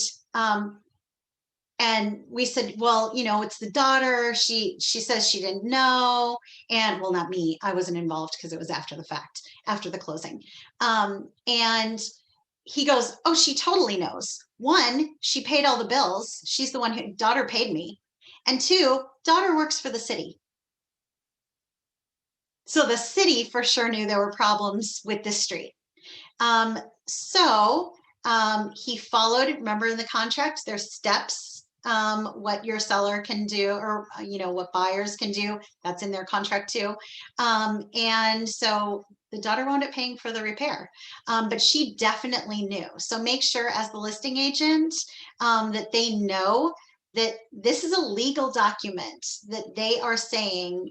we said, well, you know, it's the daughter. She says she didn't know. And well, not me. I wasn't involved because it was after the fact, after the closing. And he goes, oh, she totally knows. 1, she paid all the bills. She's the one who, daughter paid me. And 2, daughter works for the city. So the city for sure knew there were problems with this street. So he followed, remember in the contract, there's steps, what your seller can do, or, you know, what buyers can do. That's in their contract too. And so the daughter wound up paying for the repair, but she definitely knew. So make sure as the listing agent that they know that this is a legal document that they are saying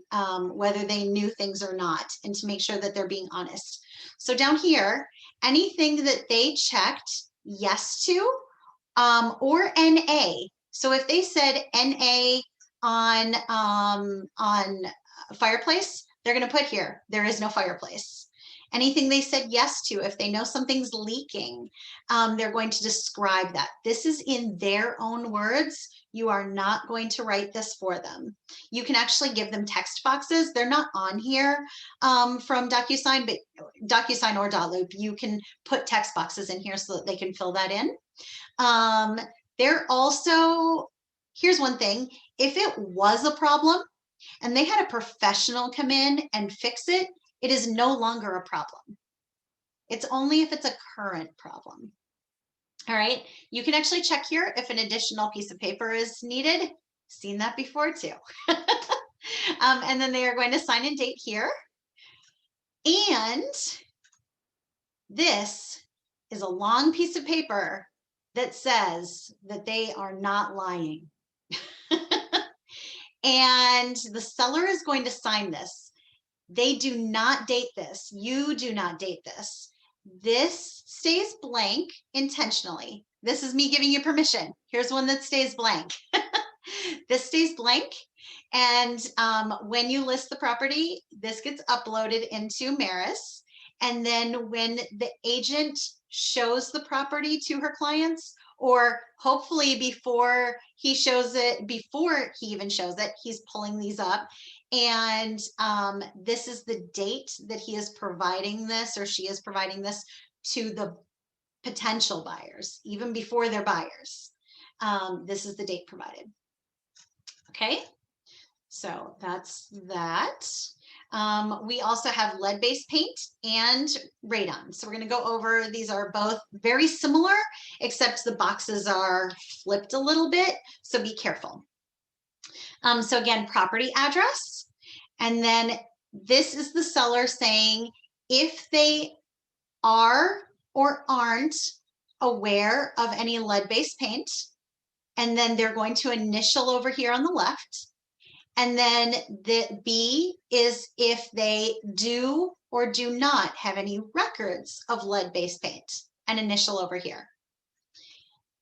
whether they knew things or not, and to make sure that they're being honest. So down here, anything that they checked yes to or NA. So if they said NA on fireplace, they're going to put here, there is no fireplace. Anything they said yes to, if they know something's leaking, they're going to describe that. This is in their own words. You are not going to write this for them. You can actually give them text boxes. They're not on here from DocuSign, but DocuSign or Dotloop, you can put text boxes in here so that they can fill that in. They're also, here's one thing, if it was a problem and they had a professional come in and fix it, it is no longer a problem. It's only if it's a current problem. All right, you can actually check here if an additional piece of paper is needed. Seen that before too. And then they are going to sign and date here. And this is a long piece of paper that says that they are not lying. And the seller is going to sign this. They do not date this. You do not date this. This stays blank intentionally. This is me giving you permission. Here's one that stays blank. This stays blank. And when you list the property, this gets uploaded into Maris. And then when the agent shows the property to her clients, or hopefully before he shows it, before he even shows it, he's pulling these up. And this is the date that he is providing this, or she is providing this to the potential buyers, even before they're buyers. This is the date provided. Okay, so that's that. We also have lead-based paint and radon. So we're going to go over, these are both very similar, except the boxes are flipped a little bit, so be careful. So again, property address, and then this is the seller saying if they are or aren't aware of any lead-based paint, and then they're going to initial over here on the left. And then the B is if they do or do not have any records of lead-based paint, and initial over here.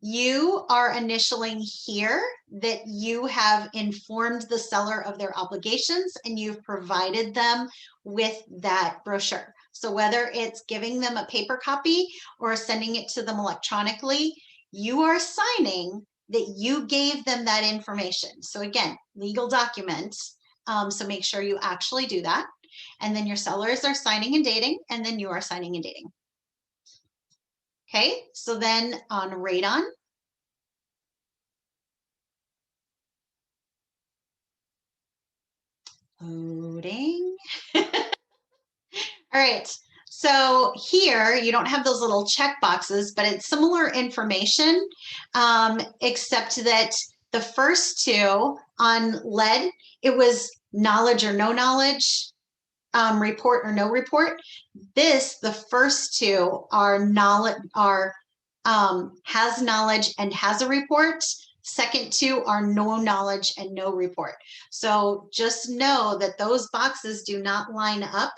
You are initialing here that you have informed the seller of their obligations and you've provided them with that brochure. So whether it's giving them a paper copy or sending it to them electronically, you are signing that you gave them that information. So again, legal documents. So make sure you actually do that. And then your sellers are signing and dating, and then you are signing and dating. Okay, so then on radon, loading. All right, so here you don't have those little check boxes, but it's similar information, except that the first two on lead, it was knowledge or no knowledge, report or no report. This, the first two are knowledge, has knowledge and has a report. Second two are no knowledge and no report. So just know that those boxes do not line up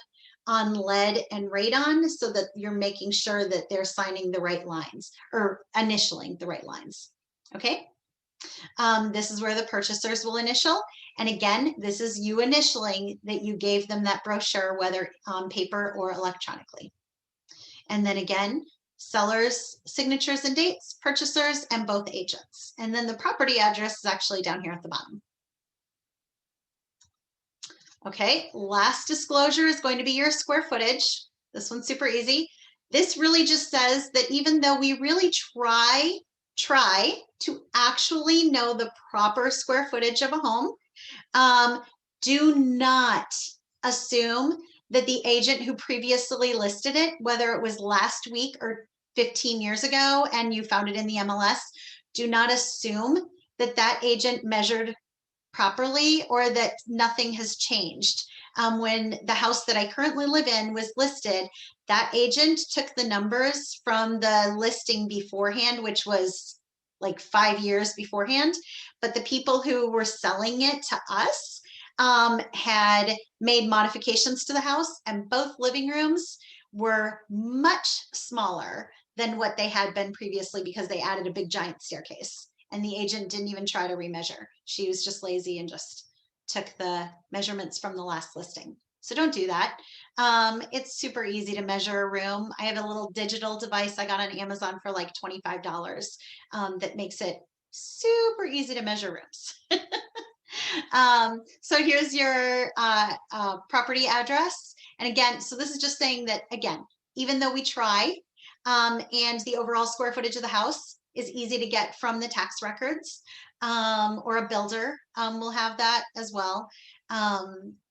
on lead and radon, so that you're making sure that they're signing the right lines or initialing the right lines. Okay. This is where the purchasers will initial. And again, this is you initialing that you gave them that brochure, whether on paper or electronically. And then again, sellers, signatures and dates, purchasers, and both agents. And then the property address is actually down here at the bottom. Okay, last disclosure is going to be your square footage. This one's super easy. This really just says that even though we really try to actually know the proper square footage of a home, do not assume that the agent who previously listed it, whether it was last week or 15 years ago and you found it in the MLS, do not assume that that agent measured properly or that nothing has changed. When the house that I currently live in was listed, that agent took the numbers from the listing beforehand, which was like 5 years beforehand, but the people who were selling it to us had made modifications to the house, and both living rooms were much smaller than what they had been previously because they added a big giant staircase. And the agent didn't even try to remeasure. She was just lazy and just took the measurements from the last listing. So don't do that. It's super easy to measure a room. I have a little digital device I got on Amazon for like $25 that makes it super easy to measure rooms. So here's your property address. And again, so this is just saying that, again, even though we try, and the overall square footage of the house is easy to get from the tax records, or a builder will have that as well.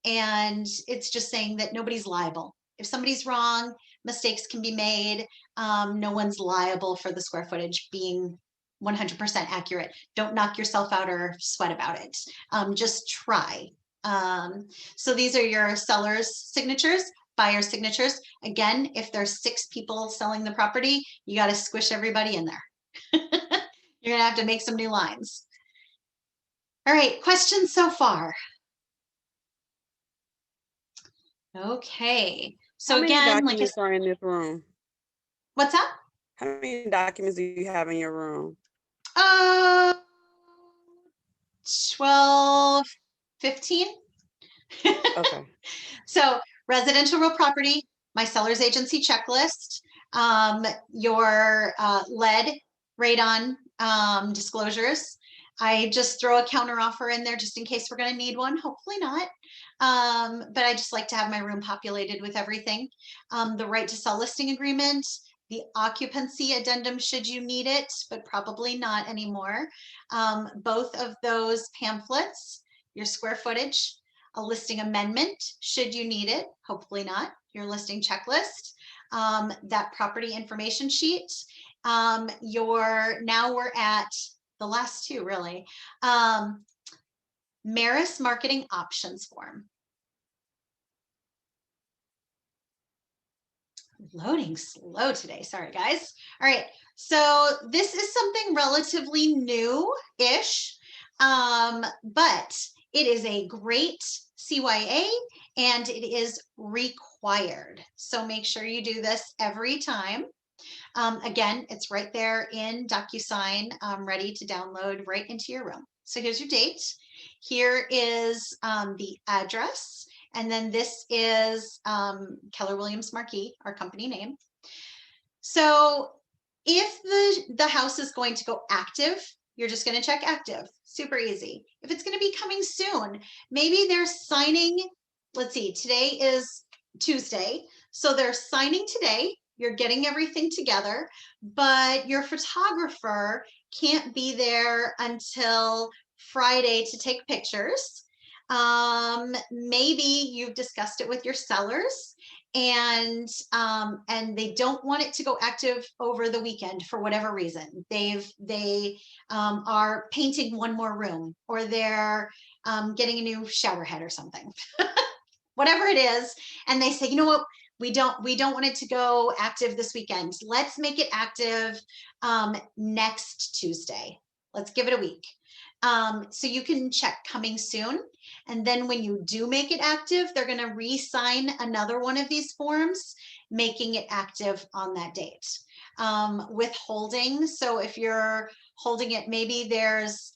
And it's just saying that nobody's liable. If somebody's wrong, mistakes can be made. No one's liable for the square footage being 100% accurate. Don't knock yourself out or sweat about it. Just try. So these are your seller's signatures, buyer signatures. Again, if there's 6 people selling the property, you got to squish everybody in there. You're gonna have to make some new lines. All right, questions so far? Okay, so How many again, documents are in this room? What's that? How many documents do you have in your room? 12, 15. Okay. So residential real property, my seller's agency checklist, your lead, radon disclosures. I just throw a counter offer in there just in case we're going to need one. Hopefully not. But I just like to have my room populated with everything. The right to sell listing agreement, the occupancy addendum should you need it, but probably not anymore. Both of those pamphlets, your square footage, a listing amendment should you need it, hopefully not, your listing checklist, that property information sheet, now we're at the last 2 really, Maris marketing options form. Loading slow today, sorry guys. All right, so this is something relatively new-ish, but it is a great CYA and it is required. So make sure you do this every time. Again, it's right there in DocuSign, ready to download right into your room. So here's your date. Here is the address. And then this is Keller Williams Marquis, our company name. So if the house is going to go active, you're just going to check active. Super easy. If it's going to be coming soon, maybe they're signing, let's see, today is Tuesday. So they're signing today. You're getting everything together, but your photographer can't be there until Friday to take pictures. Maybe you've discussed it with your sellers and they don't want it to go active over the weekend for whatever reason. They are painting one more room, or they're getting a new shower head or something, whatever it is. And they say, you know what, we don't want it to go active this weekend. Let's make it active next Tuesday. Let's give it a week. So you can check coming soon. And then when you do make it active, they're going to re-sign another one of these forms, making it active on that date. Withholding. So if you're holding it, maybe there's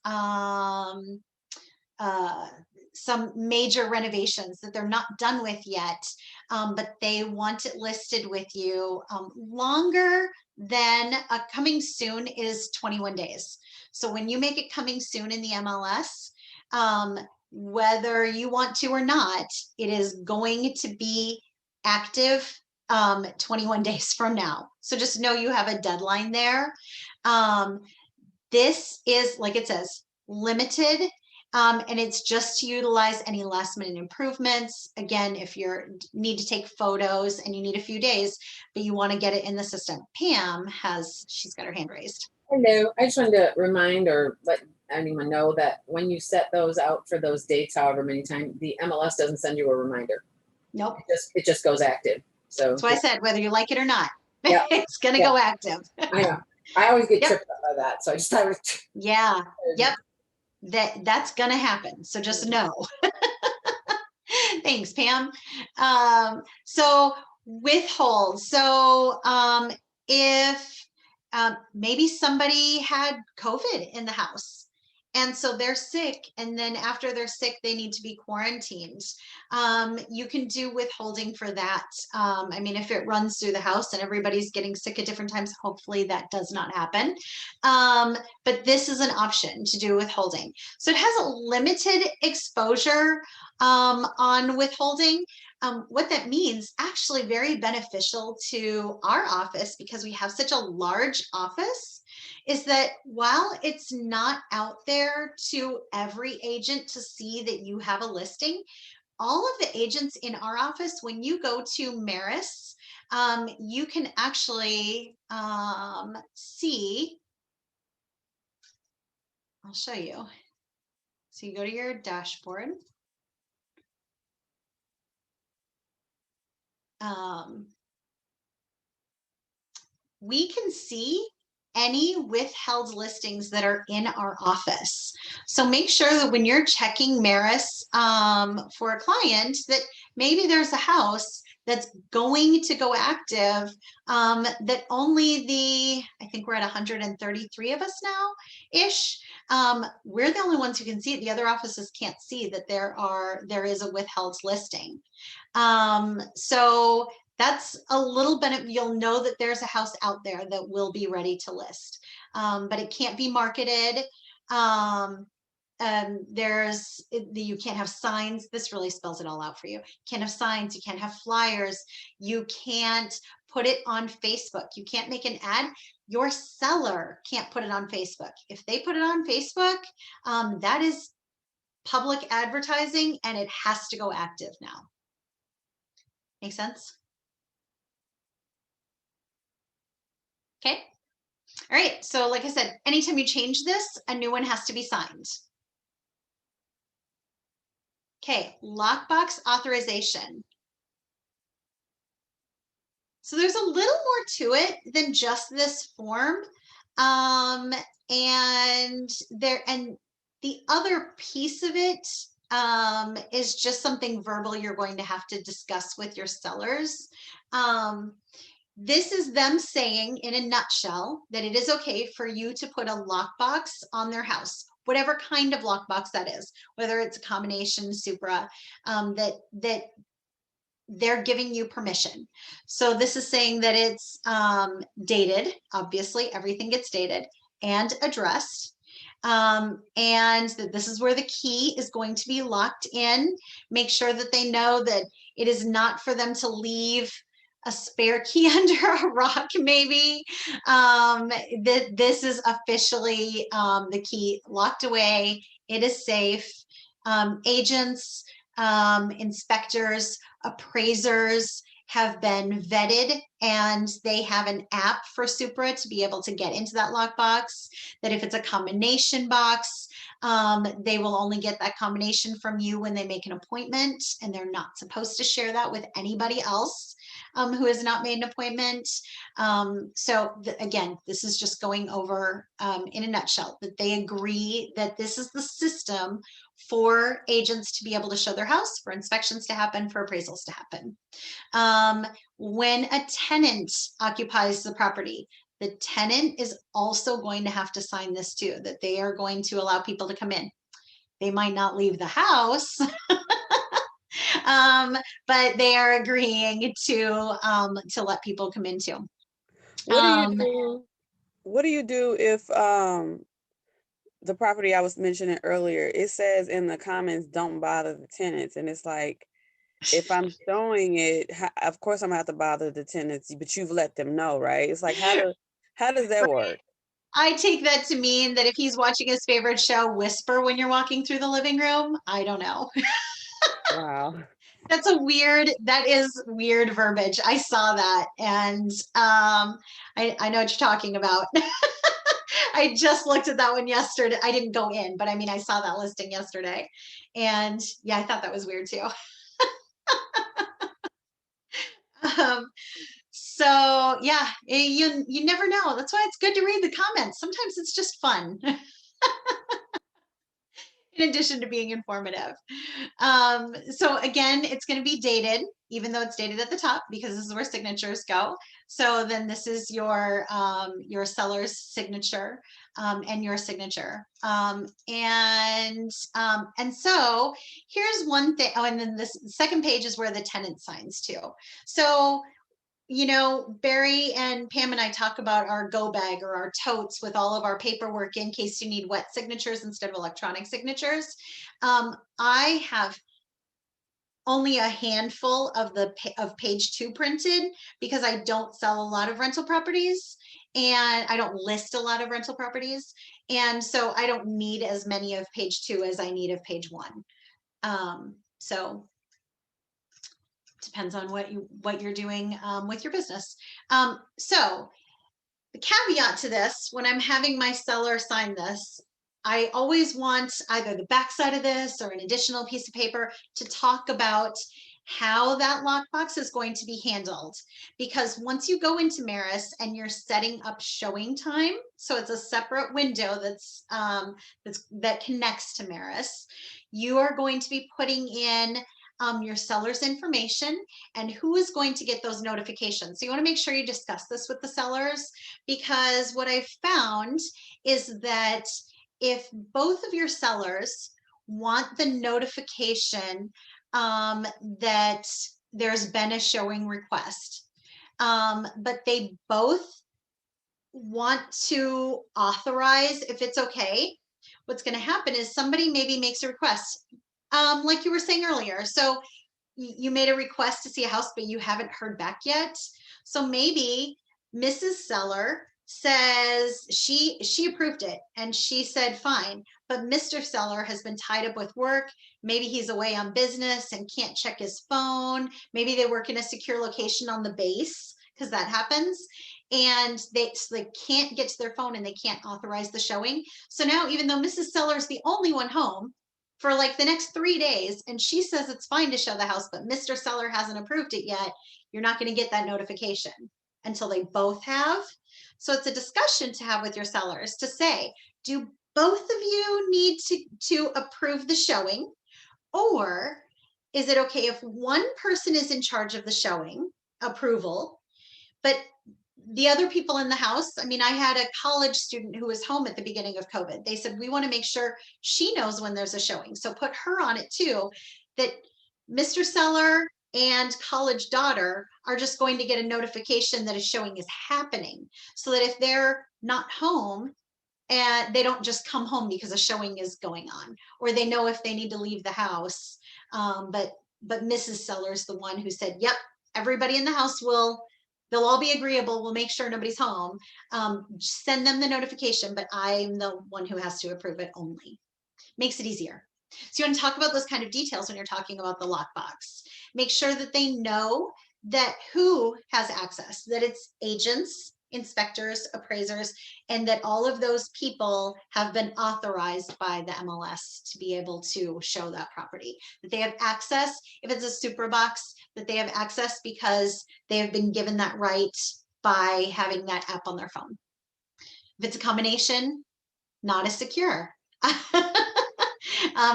some major renovations that they're not done with yet, but they want it listed with you longer than coming soon is 21 days. So when you make it coming soon in the MLS, whether you want to or not, it is going to be active 21 days from now. So just know you have a deadline there. This is, like it says, limited. And it's just to utilize any last minute improvements. Again, if you need to take photos and you need a few days, but you want to get it in the system. Pam she's got her hand raised. Hello, I just wanted to remind or let anyone know that when you set those out for those dates, however many times, the MLS doesn't send you a reminder. Nope. It just goes active. So that's why I said, whether you like it or not, yeah, it's going to go active. I know. I always get tripped up by that. So I just thought it was yeah. Yep. That's going to happen. So just know. Thanks, Pam. So withhold. So if maybe somebody had COVID in the house and so they're sick, and then after they're sick, they need to be quarantined. You can do withholding for that. I mean, if it runs through the house and everybody's getting sick at different times, hopefully that does not happen. But this is an option to do withholding. So it has a limited exposure on withholding. What that means, actually very beneficial to our office because we have such a large office, is that while it's not out there to every agent to see that you have a listing, all of the agents in our office, when you go to Maris, you can actually see, I'll show you. So you go to your dashboard. We can see any withheld listings that are in our office. So make sure that when you're checking Maris for a client, that maybe there's a house that's going to go active, that only I think we're at 133 of us now ish. We're the only ones who can see it. The other offices can't see that there is a withheld listing. So that's a little benefit. You'll know that there's a house out there that will be ready to list, but it can't be marketed. You can't have signs. This really spells it all out for you. You can't have signs. You can't have flyers. You can't put it on Facebook. You can't make an ad. Your seller can't put it on Facebook. If they put it on Facebook, that is public advertising and it has to go active now. Make sense? Okay. All right. So like I said, anytime you change this, a new one has to be signed. Okay. Lockbox authorization. So there's a little more to it than just this form. And the other piece of it is just something verbal you're going to have to discuss with your sellers. This is them saying in a nutshell that it is okay for you to put a lockbox on their house, whatever kind of lockbox that is, whether it's a combination, Supra, that they're giving you permission. So this is saying that it's dated, obviously everything gets dated, and addressed. And that this is where the key is going to be locked in. Make sure that they know that it is not for them to leave a spare key under a rock, maybe. That this is officially the key locked away. It is safe. Agents, inspectors, appraisers have been vetted, and they have an app for Supra to be able to get into that lockbox. That if it's a combination box, they will only get that combination from you when they make an appointment, and they're not supposed to share that with anybody else who has not made an appointment. Again, this is just going over in a nutshell that they agree that this is the system for agents to be able to show their house, for inspections to happen, for appraisals to happen. When a tenant occupies the property, the tenant is also going to have to sign this too, that they are going to allow people to come in. They might not leave the house, but they are agreeing to let people come in too. What do you do if the property I was mentioning earlier, it says in the comments, don't bother the tenants, and it's like, if I'm showing it, of course I'm gonna have to bother the tenants, but you've let them know, right? It's like, how does that work? I take that to mean that if he's watching his favorite show, whisper when you're walking through the living room. I don't know. Wow. That is weird verbiage. I saw that, and I know what you're talking about. I just looked at that one yesterday. I didn't go in, but I mean, I saw that listing yesterday, and yeah, I thought that was weird too. So yeah, you never know. That's why it's good to read the comments. Sometimes it's just fun. In addition to being informative. So again, it's going to be dated, even though it's dated at the top, because this is where signatures go. So then this is your seller's signature and your signature. And so here's one thing. Oh, and then this second page is where the tenant signs too. So Barry and Pam and I talk about our go bag or our totes with all of our paperwork in case you need wet signatures instead of electronic signatures. I have only a handful of page 2 printed because I don't sell a lot of rental properties and I don't list a lot of rental properties. And so I don't need as many of page 2 as I need of page 1. So depends on what you're doing with your business. So the caveat to this, when I'm having my seller sign this, I always want either the backside of this or an additional piece of paper to talk about how that lockbox is going to be handled. Because once you go into Maris and you're setting up showing time, so it's a separate window that connects to Maris, you are going to be putting in your seller's information and who is going to get those notifications. So you want to make sure you discuss this with the sellers, because what I've found is that if both of your sellers want the notification that there's been a showing request, but they both want to authorize if it's okay, what's going to happen is somebody maybe makes a request, like you were saying earlier. So you made a request to see a house, but you haven't heard back yet. So maybe Mrs. Seller says she approved it and she said fine, but Mr. Seller has been tied up with work. Maybe he's away on business and can't check his phone. Maybe they work in a secure location on the base, because that happens, and they can't get to their phone and they can't authorize the showing. So now, even though Mrs. Seller is the only one home for like the next 3 days, and she says it's fine to show the house, but Mr. Seller hasn't approved it yet, you're not going to get that notification until they both have. So it's a discussion to have with your sellers to say, do both of you need to approve the showing? Or is it okay if one person is in charge of the showing approval, but the other people in the house, I mean, I had a college student who was home at the beginning of COVID. They said, we want to make sure she knows when there's a showing. So put her on it too, that Mr. Seller and college daughter are just going to get a notification that a showing is happening, so that if they're not home, and they don't just come home because a showing is going on, or they know if they need to leave the house. But Mrs. Seller's the one who said, yep, everybody in the house they'll all be agreeable. We'll make sure nobody's home. Send them the notification, but I'm the one who has to approve it only. Makes it easier. So you want to talk about those kind of details when you're talking about the lockbox. Make sure that they know that who has access, that it's agents, inspectors, appraisers, and that all of those people have been authorized by the MLS to be able to show that property, that they have access. If it's a super box, that they have access because they have been given that right by having that app on their phone. If it's a combination, not as secure.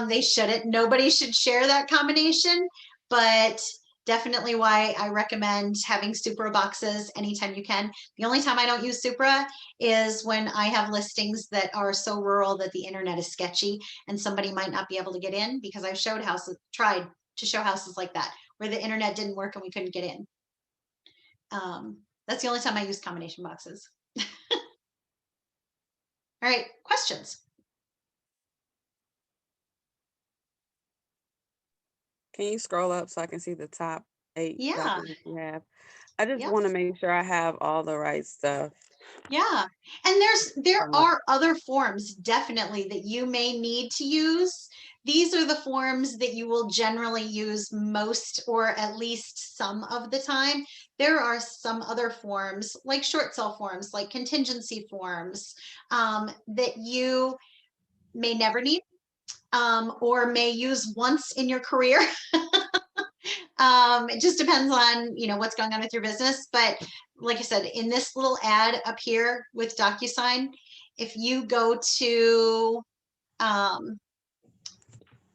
They shouldn't, nobody should share that combination, but definitely why I recommend having Supra boxes anytime you can. The only time I don't use Supra is when I have listings that are so rural that the internet is sketchy and somebody might not be able to get in, because I've tried to show houses like that where the internet didn't work and we couldn't get in. That's the only time I use combination boxes. All right, questions? Can you scroll up so I can see the top 8 Yeah. documents you have? I just Yep. want to make sure I have all the right stuff. Yeah, and there are other forms definitely that you may need to use. These are the forms that you will generally use most, or at least some of the time. There are some other forms, like short sale forms, like contingency forms, that you may never need, or may use once in your career. It just depends on, what's going on with your business. But like I said, in this little ad up here with DocuSign, if you go to,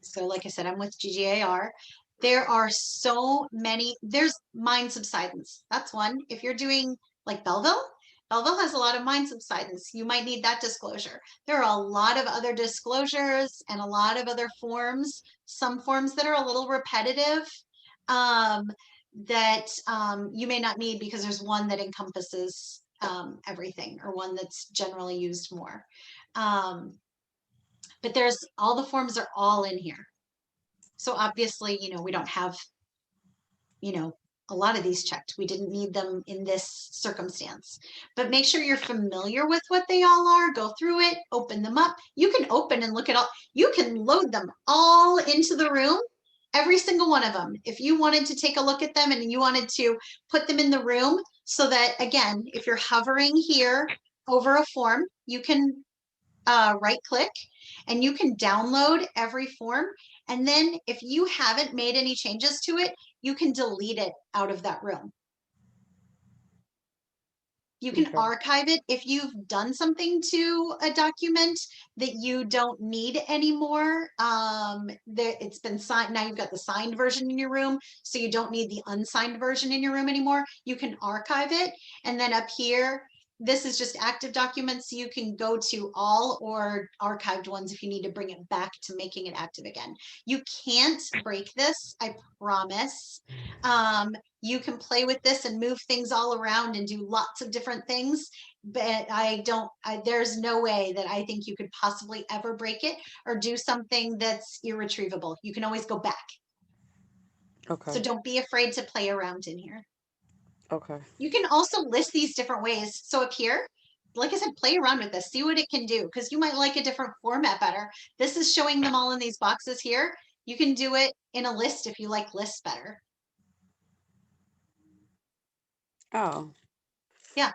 so like I said, I'm with GGAR. There are so many, there's mine subsidence. That's one. If you're doing like Belleville has a lot of mine subsidence. You might need that disclosure. There are a lot of other disclosures and a lot of other forms, some forms that are a little repetitive, that you may not need, because there's one that encompasses everything, or one that's generally used more. But there's all the forms are all in here. So obviously, we don't have, a lot of these checked. We didn't need them in this circumstance, but make sure you're familiar with what they all are. Go through it, open them up. You can open and look at all, you can load them all into the room every single one of them. If you wanted to take a look at them and you wanted to put them in the room so that, again, if you're hovering here over a form, you can right click and you can download every form. And then if you haven't made any changes to it, you can delete it out of that room. You can archive it if you've done something to a document that you don't need anymore. It's been signed. Now you've got the signed version in your room, so you don't need the unsigned version in your room anymore. You can archive it. And then up here, this is just active documents. You can go to all or archived ones if you need to bring it back to making it active again. You can't break this, I promise. You can play with this and move things all around and do lots of different things, but there's no way that I think you could possibly ever break it or do something that's irretrievable. You can always go back. Okay. So don't be afraid to play around in here. Okay. You can also list these different ways. So up here, like I said, play around with this, see what it can do, because you might like a different format better. This is showing them all in these boxes here. You can do it in a list if you like lists better. Oh. Yeah.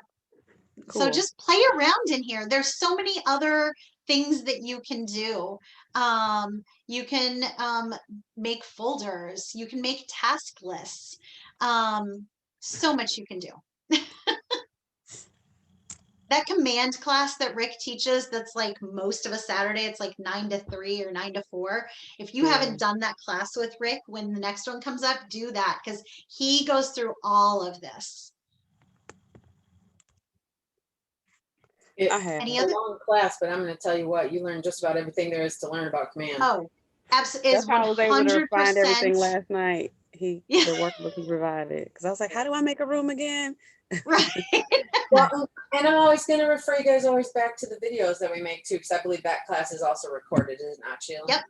Cool. So just play around in here. There's so many other things that you can do. You can make folders. You can make task lists. So much you can do. That command class that Rick teaches, that's like most of a Saturday, it's like 9 to 3 or 9 to 4. If you haven't done that class with Rick, when the next one comes up, do that, because he goes through all of this. It's Any a long class, but I'm going to tell you what, you learn just about everything there is to learn about command. Oh, absolutely. That's how I was able to find everything last night. The workbook he provided, because I was like, how do I make a room again? Right. Well, and I'm always going to refer you guys always back to the videos that we make too, because I believe that class is also recorded, is it not, Sheila? Yep.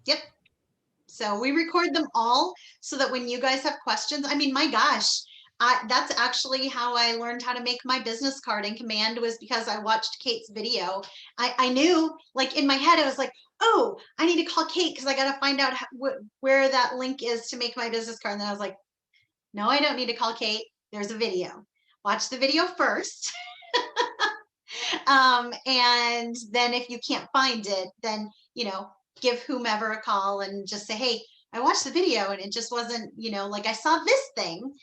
Yep. So we record them all so that when you guys have questions, I mean, my gosh, that's actually how I learned how to make my business card in Command, was because I watched Kate's video. I knew, like in my head, I was like, oh, I need to call Kate because I got to find out where that link is to make my business card. And then I was like, no, I don't need to call Kate. There's a video. Watch the video first. And then if you can't find it, then, give whomever a call and just say, hey, I watched the video and it just wasn't, like I saw this thing,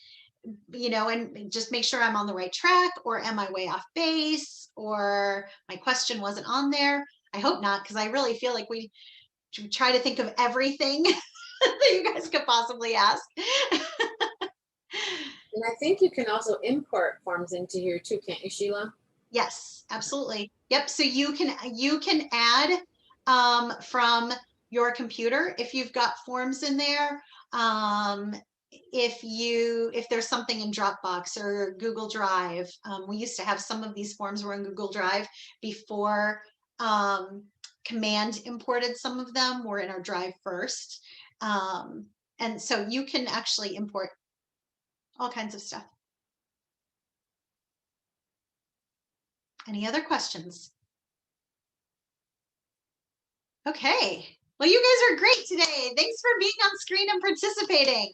and just make sure I'm on the right track, or am I way off base, or my question wasn't on there. I hope not, because I really feel like we try to think of everything that you guys could possibly ask. And I think you can also import forms into here too, can't you, Sheila? Yes, absolutely. Yep. So you can add from your computer if you've got forms in there. If there's something in Dropbox or Google Drive, we used to have some of these forms were in Google Drive before Command imported. Some of them were in our Drive first, and so you can actually import all kinds of stuff. Any other questions? Okay. Well, you guys are great today. Thanks for being on screen and participating.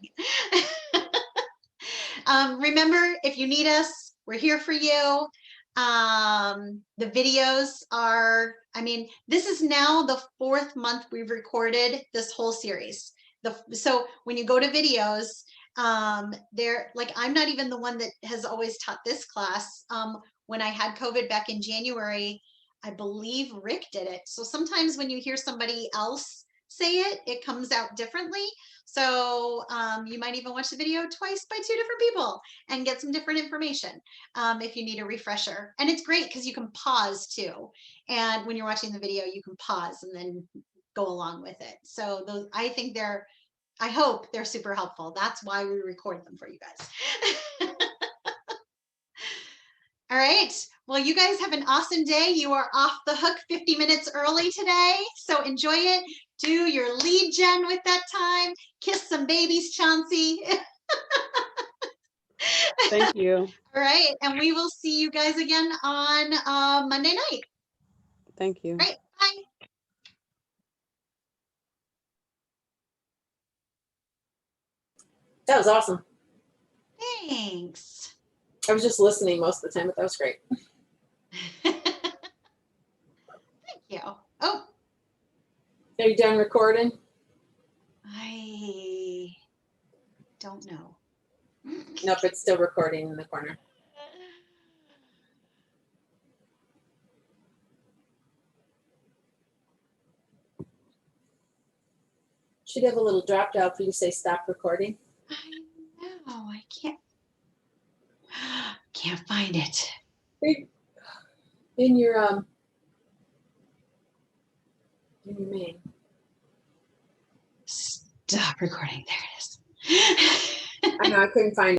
Remember, if you need us, we're here for you. The videos are, this is now the 4th month we've recorded this whole series. So when you go to videos, I'm not even the one that has always taught this class. When I had COVID back in January, I believe Rick did it. So sometimes when you hear somebody else say it, it comes out differently. So you might even watch the video twice by 2 different people and get some different information if you need a refresher. And it's great because you can pause too. And when you're watching the video, you can pause and then go along with it. So those, I hope they're super helpful. That's why we record them for you guys. All right. Well, you guys have an awesome day. You are off the hook 50 minutes early today. So enjoy it. Do your lead gen with that time. Kiss some babies, Chauncey. Thank you. All right. And we will see you guys again on Monday night. Thank you. All right. Bye. That was awesome. Thanks. I was just listening most of the time, but that was great. Thank you. Oh, Are you done recording? I don't know. Nope, it's still recording in the corner. Should have a little drop down for you to say stop recording. I know. I can't find it. In your main. Stop recording. There it is. I know I couldn't find it.